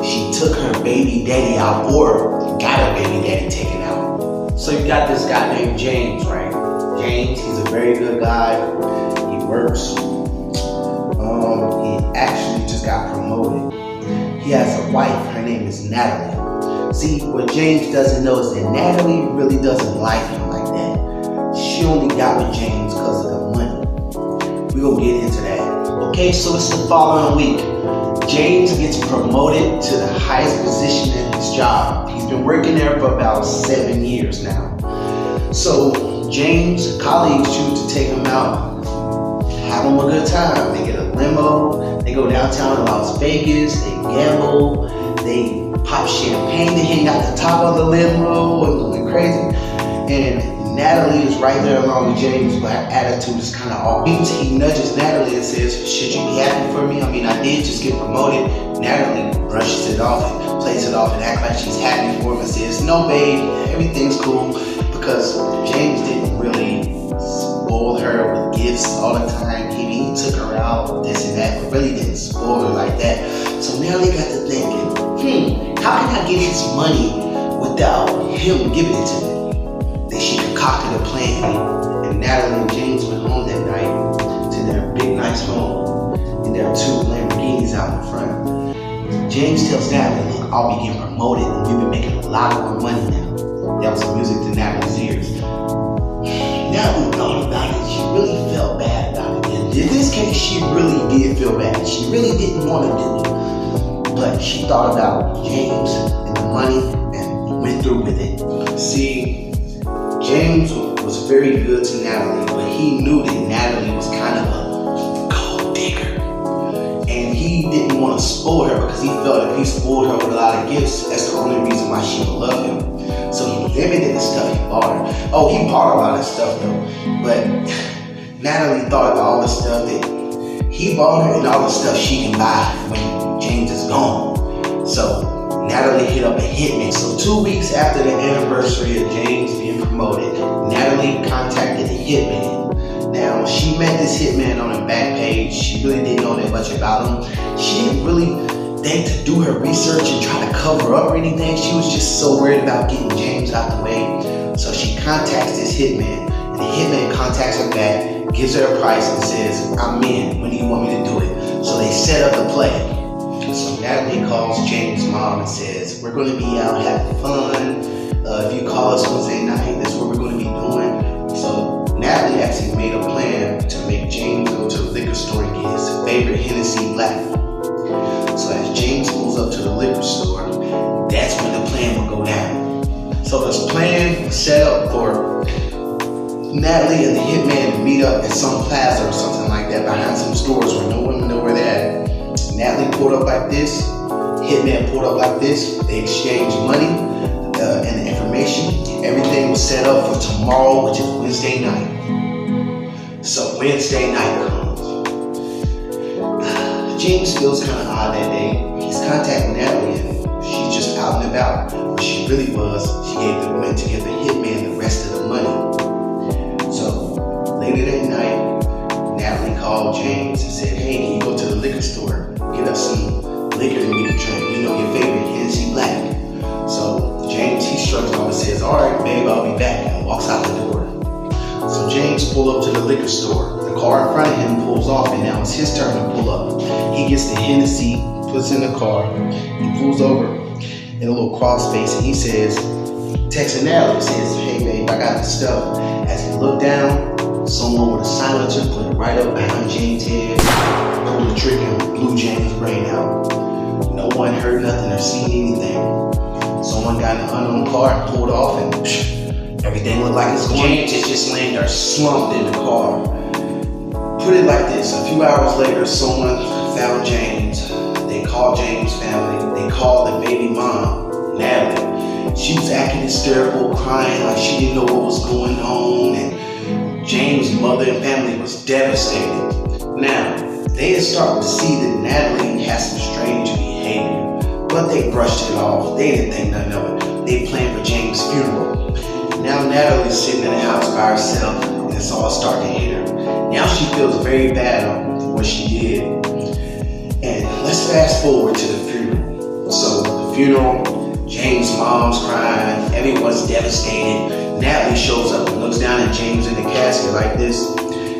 she took her baby daddy out, or got her baby daddy taken out. So you got this guy named James, right? James, he's a very good guy. He works. he actually just got promoted. He has a wife, her name is Natalie. See, what James doesn't know is that Natalie really doesn't like him like that. She only got with James because of the money. We're gonna get into that. Okay, so it's the following week. James gets promoted to the highest position in his job. He's been working there for about 7 years now. So James' colleagues choose to take him out, have him a good time. They get a limo, they go downtown to Las Vegas, they gamble, they pop champagne, they hang out the top of the limo and going crazy. And Natalie is right there along with James, but her attitude is kind of off. He nudges Natalie and says, should you be happy for me? I mean, I did just get promoted. Natalie brushes it off and plays it off and acts like she's happy for him and says, no babe, everything's cool, because James didn't really spoil her with gifts all the time. He took her out, this and that, but really didn't spoil her like that. So Natalie got to thinking, how can I get his money without him giving it to me? Then she concocted a plan, and Natalie and James went home that night to their big nice home, and there are 2 Lamborghinis out in front. James tells Natalie, look, I'll be getting promoted, and we've been making a lot more money now. That was music to Natalie's ears. Natalie thought about it. She really felt bad about it. In this case, she really did feel bad. She really didn't want to do it. But she thought about James and the money and went through with it. See, James was very good to Natalie, but he knew that Natalie was kind of a gold digger. And he didn't want to spoil her because he felt if he spoiled her with a lot of gifts, that's the only reason why she would love him. So he limited the stuff he bought her. Oh, he bought a lot of stuff though. But Natalie thought about all the stuff that he bought her and all the stuff she can buy when James is gone. So Natalie hit up a hitman. So 2 weeks after the anniversary of James being promoted, Natalie contacted a hitman. Now, she met this hitman on her back page. She really didn't know that much about him. She didn't really think to do her research and try to cover up or anything. She was just so worried about getting James out the way. So she contacts this hitman, and the hitman contacts her back, gives her a price, and says, I'm in. When do you want me to do it? So they set up the play. So Natalie calls James' mom and says, we're going to be out having fun. If you call us Wednesday night, that's what we're going to be doing. So Natalie actually made a plan to make James go to the liquor store and get his favorite Hennessy Black. So as James pulls up to the liquor store, that's when the plan will go down. So this plan was set up for Natalie and the hitman to meet up at some plaza or something like that behind some stores where no one would know where they're at. Natalie pulled up like this, hitman pulled up like this. They exchanged money and the information. Everything was set up for tomorrow, which is Wednesday night. So Wednesday night comes. James feels kind of odd that day. He's contacting Natalie and she's just out and about. What she really was, she went to give the hitman the rest of the money. So later that night, Natalie called James and said, hey, can you go to the liquor store? Get us some liquor that we can drink. You know, your favorite Hennessy Black. So James, he shrugs off and says, all right, babe, I'll be back. And walks out the door. So James pulled up to the liquor store. The car in front of him pulls off, and now it's his turn to pull up. He gets the Hennessy, puts it in the car. He pulls over in a little crawl space, and he says, texting Natalie, says, hey, babe, I got the stuff. As he looked down, someone with a silencer put it right up behind James' head, pulled the trigger, and blew James' brain out. No one heard nothing or seen anything. Someone got in an unknown car and pulled off, and everything looked like it's going. James is just laying there slumped in the car. Put it like this, a few hours later, someone found James. They called James' family. They called the baby mom, Natalie. She was acting hysterical, crying like she didn't know what was going on, and James' mother and family was devastated. Now, they had started to see that Natalie had some strange behavior, but they brushed it off. They didn't think nothing of it. They planned for James' funeral. Now Natalie's sitting in the house by herself, and it's all starting to hit her. Now she feels very bad on what she did. And let's fast forward to the funeral. So the funeral, James' mom's crying, everyone's devastated. Natalie shows up and looks down at James in the casket like this.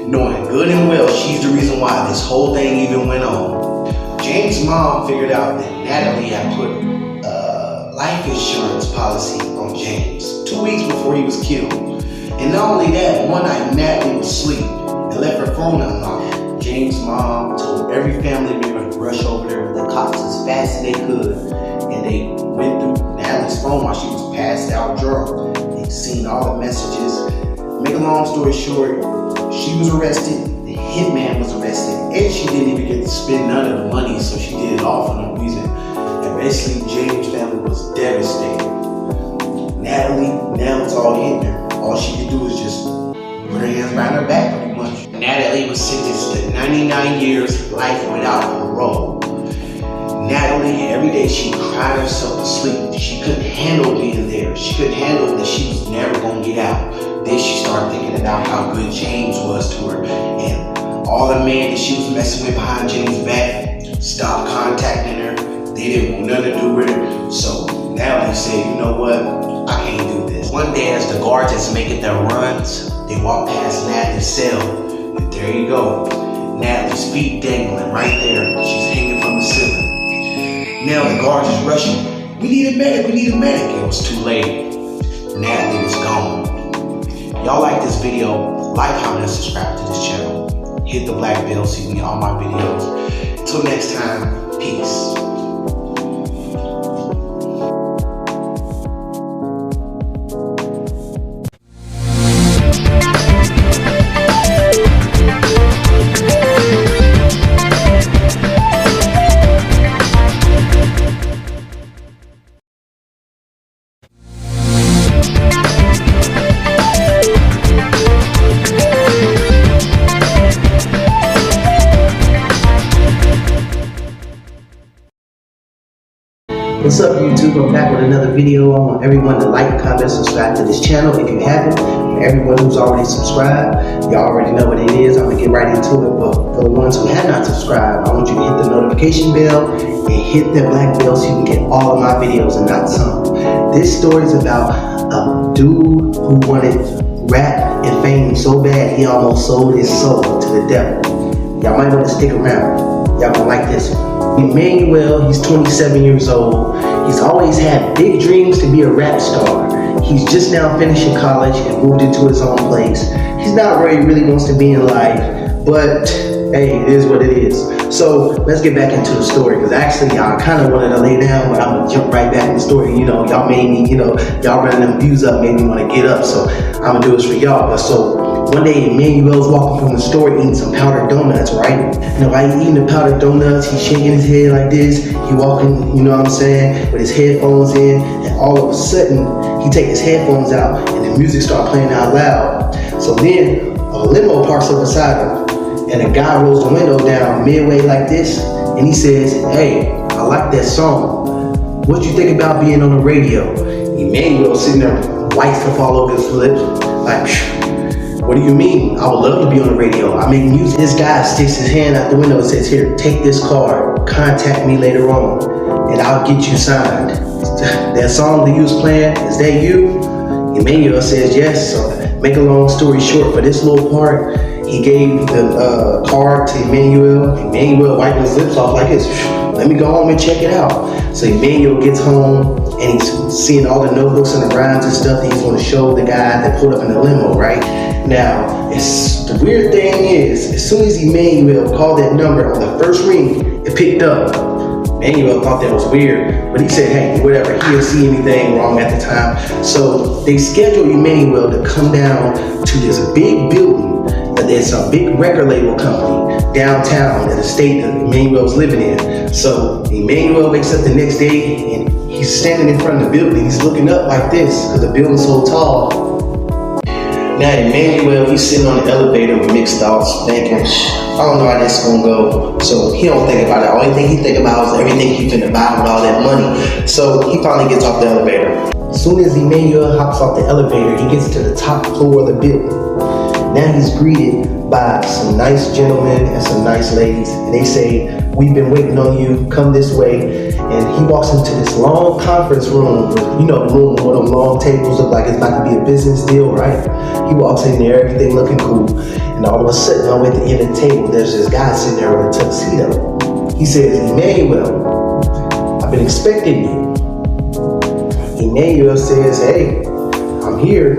knowing good and well she's the reason why this whole thing even went on. James' mom figured out that Natalie had put a life insurance policy on James 2 weeks before he was killed. And not only that, one night Natalie was asleep and left her phone unlocked. James' mom told every family member to rush over there with the cops as fast as they could. And they went through Natalie's phone while she was passed out drunk. They seen all the messages. Make a long story short, she was arrested, the hitman was arrested, and she didn't even get to spend none of the money, so she did it all for no reason. And basically, James' family was devastated. Natalie, now it's all hitting her. All she could do is just put her hands behind her back pretty much. Natalie was sentenced to 99 years, life without parole. Natalie, every day she cried herself to sleep. She couldn't handle being there. She couldn't handle that she was never gonna get out. Then she started thinking about how good James was to her. And all the men that she was messing with behind James' back stopped contacting her. They didn't want nothing to do with her. So Natalie said, you know what? I can't do this. One day as the guards is making their runs, they walk past Natalie's cell. And there you go. Natalie's feet dangling right there. She's hanging from the ceiling. Now the guards is rushing. We need a medic, we need a medic. It was too late. Natalie was gone. Y'all like this video, like, comment, and subscribe to this channel. Hit the black bell so you can get all my videos. Until next time, peace. What's up, YouTube? I'm back with another video. I want everyone to like, comment, subscribe to this channel if you haven't. For everyone who's already subscribed, y'all already know what it is. I'm gonna get right into it. But for the ones who have not subscribed, I want you to hit the notification bell and hit that black bell so you can get all of my videos and not some. This story is about a dude who wanted rap and fame so bad he almost sold his soul to the devil. Y'all might want to stick around. Y'all gonna like this one. Emmanuel, he's 27 years old. He's always had big dreams to be a rap star. He's just now finishing college and moved into his own place. He's not where he really wants to be in life, but hey, it is what it is. So let's get back into the story, because actually I kind of wanted to lay down, but I'm gonna jump right back in the story. You know, y'all made me, y'all running them views up made me want to get up, so I'm gonna do this for y'all. But so one day Emmanuel's walking from the store eating some powdered donuts, right? While he's eating the powdered donuts, he's shaking his head like this. He walking, you know what I'm saying, with his headphones in, and all of a sudden he take his headphones out and the music start playing out loud. So then a limo parks up beside him, and a guy rolls the window down midway like this, and he says, "Hey, I like that song. What you think about being on the radio?" Emmanuel sitting there, white stuff all over his lips, like, "What do you mean? I would love to be on the radio. I make music." This guy sticks his hand out the window and says, "Here, take this card. Contact me later on, and I'll get you signed." That song that you was playing, is that you? Emmanuel says yes. So make a long story short, for this little part, he gave the card to Emmanuel. Emmanuel wiped his lips off like this. "Let me go home and check it out." So Emmanuel gets home and he's seeing all the notebooks and the rhymes and stuff that he's going to show the guy that pulled up in the limo, right? Now, the weird thing is, as soon as Emmanuel called that number on the first ring, it picked up. Emmanuel thought that was weird, but he said, hey, whatever, he didn't see anything wrong at the time. So they scheduled Emmanuel to come down to this big building. There's a big record label company downtown in the state that Emmanuel was living in. So Emmanuel wakes up the next day and he's standing in front of the building. He's looking up like this because the building's so tall. Now Emmanuel, he's sitting on the elevator with mixed thoughts, thinking, I don't know how this gonna go. So he don't think about it. The only thing he think about is everything he finna buy with all that money. So he finally gets off the elevator. As soon as Emmanuel hops off the elevator, he gets to the top floor of the building. Now he's greeted by some nice gentlemen and some nice ladies. And they say, we've been waiting on you, come this way. And he walks into this long conference room with, you know, the room where them long tables look like it's about to be a business deal, right? He walks in there, everything looking cool. And all of a sudden, I'm at the end of the table, there's this guy sitting there with a tuxedo. He says, "Emmanuel, I've been expecting you." Emmanuel says, "Hey, I'm here.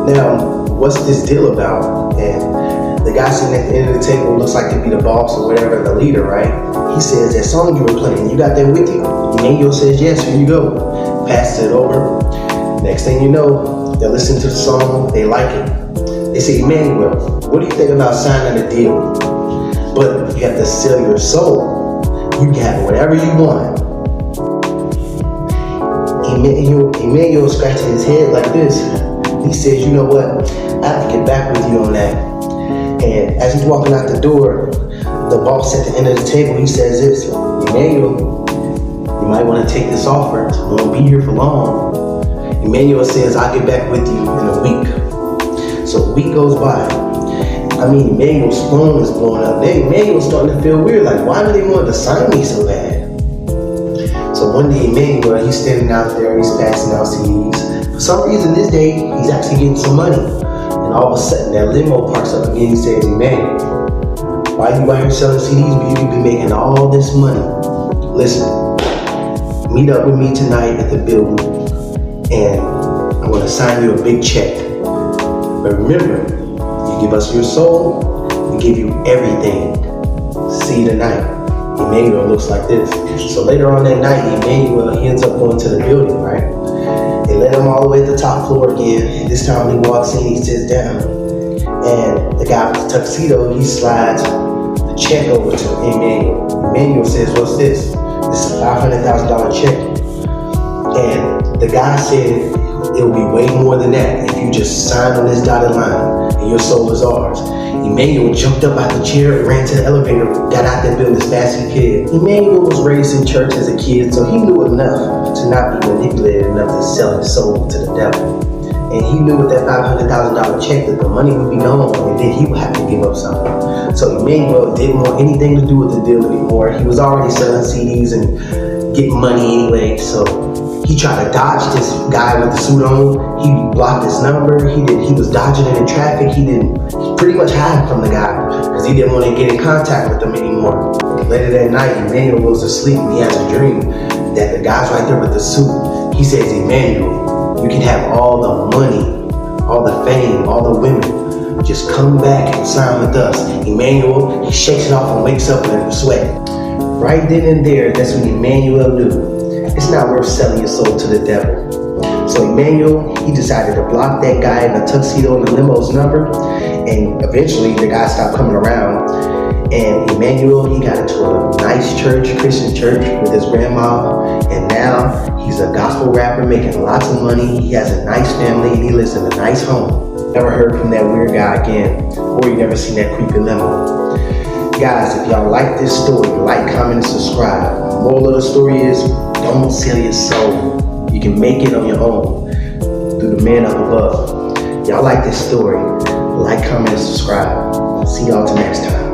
Now, what's this deal about?" And the guy sitting at the end of the table looks like to be the boss or whatever, the leader, right? He says, "That song you were playing, you got that with you?" Emmanuel says, "Yes, here you go." Passes it over. Next thing you know, they're listening to the song, they like it. They say, "Emmanuel, what do you think about signing a deal? But you have to sell your soul. You can have whatever you want." Emmanuel scratching his head like this. He says, "You know what? I have to get back with you on that." And as he's walking out the door, the boss at the end of the table, he says this, "Emmanuel, you might want to take this offer. You won't be here for long." Emmanuel says, "I'll get back with you in a week." So a week goes by. I mean, Emmanuel's phone is blowing up. Emmanuel's starting to feel weird. Like, why do they want to sign me so bad? So one day, Emmanuel, he's standing out there, he's passing out CDs. For some reason, this day, he's actually getting some money. And all of a sudden, that limo parks up again. He says, "Emmanuel, why are you out here selling CDs, but you could be making all this money? Listen, meet up with me tonight at the building, and I'm going to sign you a big check. But remember, you give us your soul, we give you everything. See you tonight." Emmanuel looks like this. So later on that night, Emmanuel, he ends up going to the building, right? They let him all the way to the top floor again. And this time he walks in, he sits down. And the guy with the tuxedo, he slides the check over to Emmanuel. Emmanuel says, "What's this?" "This is a $500,000 check." And the guy said, "It'll be way more than that if you just sign on this dotted line and your soul is ours." Emmanuel jumped up out the chair, ran to the elevator, got out that building as fast as he could. Emmanuel was raised in church as a kid, so he knew enough to not be manipulated enough to sell his soul to the devil. And he knew with that $500,000 check that the money would be gone, and then he would have to give up something. So Emmanuel didn't want anything to do with the deal anymore. He was already selling CDs and getting money anyway, so he tried to dodge this guy with the suit on. He blocked his number. He was dodging it in traffic. He pretty much hid from the guy because he didn't want to get in contact with him anymore. Later that night, Emmanuel goes to sleep and he has a dream that the guy's right there with the suit. He says, "Emmanuel, you can have all the money, all the fame, all the women. Just come back and sign with us." Emmanuel, he shakes it off and wakes up in a sweat. Right then and there, that's when Emmanuel knew it's not worth selling your soul to the devil. So Emmanuel, he decided to block that guy in the tuxedo and the limo's number, and eventually the guy stopped coming around. And Emmanuel, he got into a nice church, Christian church, with his grandma, and now he's a gospel rapper making lots of money. He has a nice family and he lives in a nice home. Never heard from that weird guy again, or you never seen that creepy limo. Guys, if y'all like this story, like, comment, and subscribe. The moral of the story is, don't sell your soul. You can make it on your own through the man up above. Y'all like this story, like, comment, and subscribe. See y'all till next time.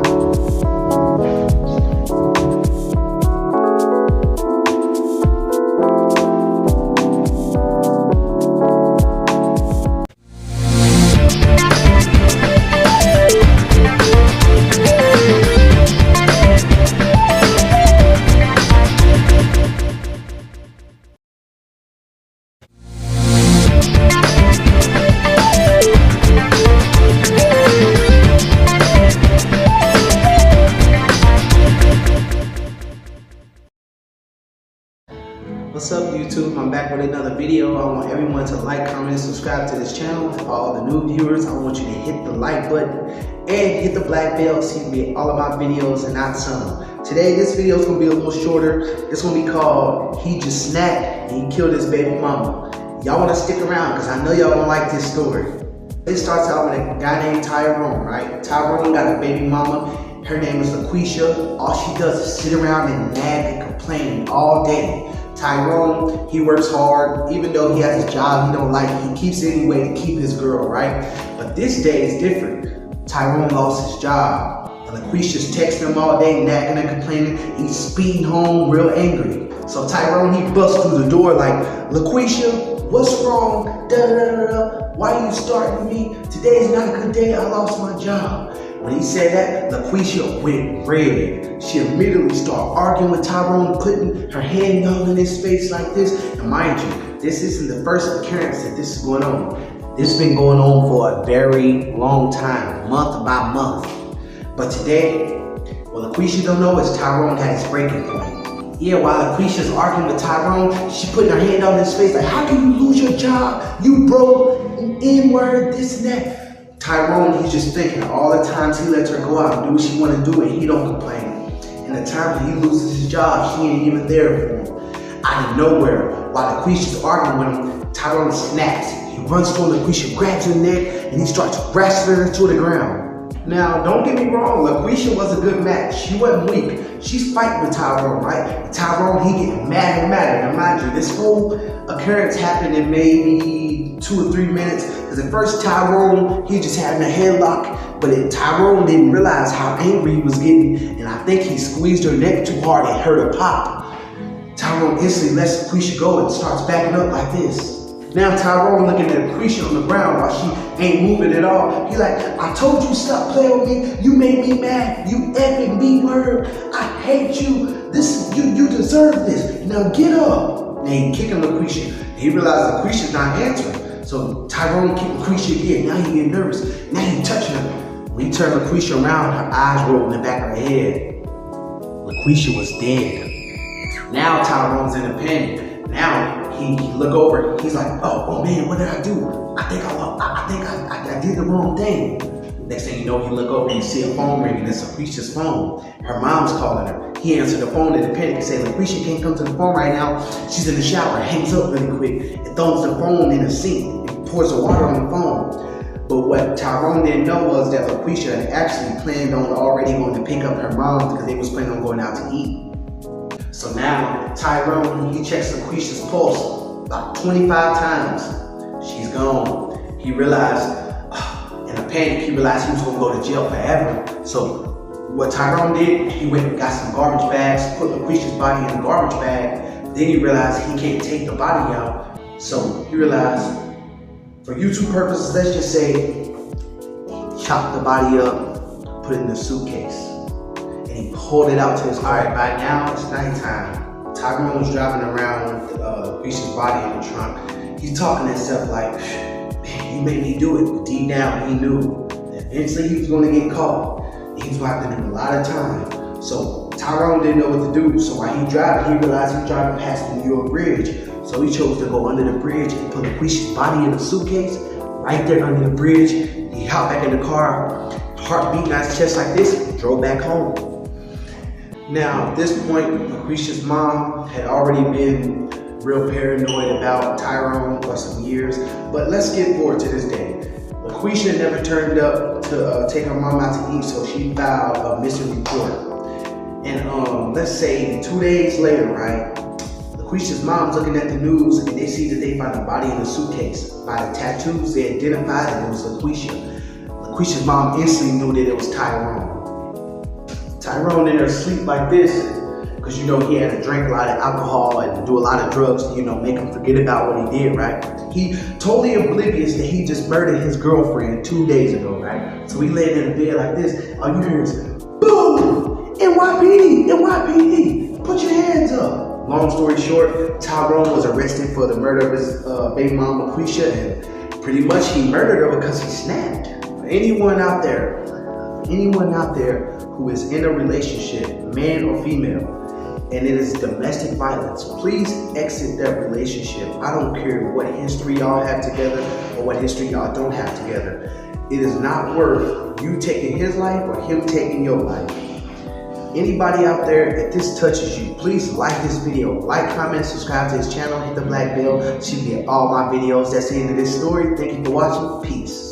What's up, YouTube? I'm back with another video. I want everyone to like, comment, and subscribe to this channel. For all the new viewers, I want you to hit the like button and hit the black bell so you can get all of my videos and not some. Today, this video is going to be a little shorter. It's going to be called He Just Snapped and He Killed His Baby Mama. Y'all want to stick around because I know y'all don't like this story. It starts out with a guy named Tyrone, right? Tyrone got a baby mama. Her name is LaQuisha. All she does is sit around and nag and complain all day. Tyrone, he works hard. Even though he has a job he don't like, he keeps it anyway to keep his girl, right? But this day is different. Tyrone lost his job. LaQuisha's texting him all day, nagging and complaining. He's speeding home real angry. So Tyrone, he busts through the door like, LaQuisha, what's wrong? Da, da, da, da. Why are you starting me? Today's not a good day. I lost my job. When he said that, LaQuisha went red. She immediately started arguing with Tyrone, putting her hand down in his face like this. And mind you, this isn't the first occurrence that this is going on. This has been going on for a very long time, month by month. But today, what LaQuisha don't know is Tyrone had his breaking point. Yeah, while LaQuisha's arguing with Tyrone, she putting her hand on his face like, how can you lose your job? You broke, N-word, this and that. Tyrone, he's just thinking all the times he lets her go out and do what she want to do and he don't complain. And the times when he loses his job, she ain't even there for him. Out of nowhere, while LaQuisha's arguing with him, Tyrone snaps. He runs for LaQuisha, grabs her neck, and he starts wrestling her to the ground. Now, don't get me wrong, LaQuisha was a good match. She wasn't weak. She's fighting with Tyrone, right? And Tyrone, he getting mad and madder. Now, mind you, this whole occurrence happened in maybe 2 or 3 minutes. Because at first, Tyrone, he just had a headlock. But Tyrone didn't realize how angry he was getting. And I think he squeezed her neck too hard and hurt her pop. Tyrone instantly lets LaQuisha go and starts backing up like this. Now Tyrone looking at LaQuisha on the ground while she ain't moving at all. He like, I told you stop playing with me. You made me mad. You effing B-word. I hate you. You deserve this. Now get up. And he kicking LaQuisha. He realized LaQuisha's not answering. So Tyrone kicked LaQuisha again. Now he getting nervous. Now he touching her. When he turned LaQuisha around, her eyes rolled in the back of her head. LaQuisha was dead. Now Tyrone's in a panic. Now he look over, he's like, oh man, what did I do? I think I did the wrong thing. Next thing you know, he look over and see a phone ringing. It's LaQuisha's phone. Her mom's calling her. He answered the phone in a panic and said, LaQuisha can't come to the phone right now. She's in the shower. Hangs up really quick and throws the phone in a sink and pours the water on the phone. But what Tyrone didn't know was that LaQuisha had actually planned on already going to pick up her mom because they was planning on going out to eat. So now Tyrone, he checks LaQuisha's pulse about 25 times. She's gone. He realized, in a panic, he realized he was gonna go to jail forever. So what Tyrone did, he went and got some garbage bags, put LaQuisha's body in a garbage bag. Then he realized he can't take the body out. So he realized, for YouTube purposes, let's just say, chop the body up, put it in a suitcase. And he pulled it out to his, all right, by now it's nighttime. Tyrone was driving around with LaQuisha's body in the trunk. He's talking to himself like, man, you made me do it. But deep down, he knew that eventually he was going to get caught. And he was going to have to do a lot of time. So Tyrone didn't know what to do. So while he driving, he realized he was driving past the New York Bridge. So he chose to go under the bridge and put LaQuisha's body in a suitcase right there under the bridge. He hopped back in the car, heart beating out his chest like this, and drove back home. Now, at this point, LaQuisha's mom had already been real paranoid about Tyrone for some years, but let's get forward to this day. LaQuisha never turned up to take her mom out to eat, so she filed a missing report. And let's say 2 days later, right, LaQuisha's mom's looking at the news and they see that they found a body in a suitcase. By the tattoos, they identified that it was LaQuisha. LaQuisha's mom instantly knew that it was Tyrone. Tyrone in there sleep like this because you know he had to drink a lot of alcohol and do a lot of drugs to, you know, make him forget about what he did, right? He totally oblivious that he just murdered his girlfriend 2 days ago, right? So he laid in a bed like this. All you hear is, boom! NYPD! NYPD! Put your hands up! Long story short, Tyrone was arrested for the murder of his baby mom, LaQuisha, and pretty much he murdered her because he snapped. For anyone out there who is in a relationship, man or female, and it is domestic violence, please exit that relationship. I don't care what history y'all have together or what history y'all don't have together. It is not worth you taking his life or him taking your life. Anybody out there, if this touches you, please like this video. Like, comment, subscribe to his channel, hit the black bell so you can get all my videos. That's the end of this story. Thank you for watching. Peace.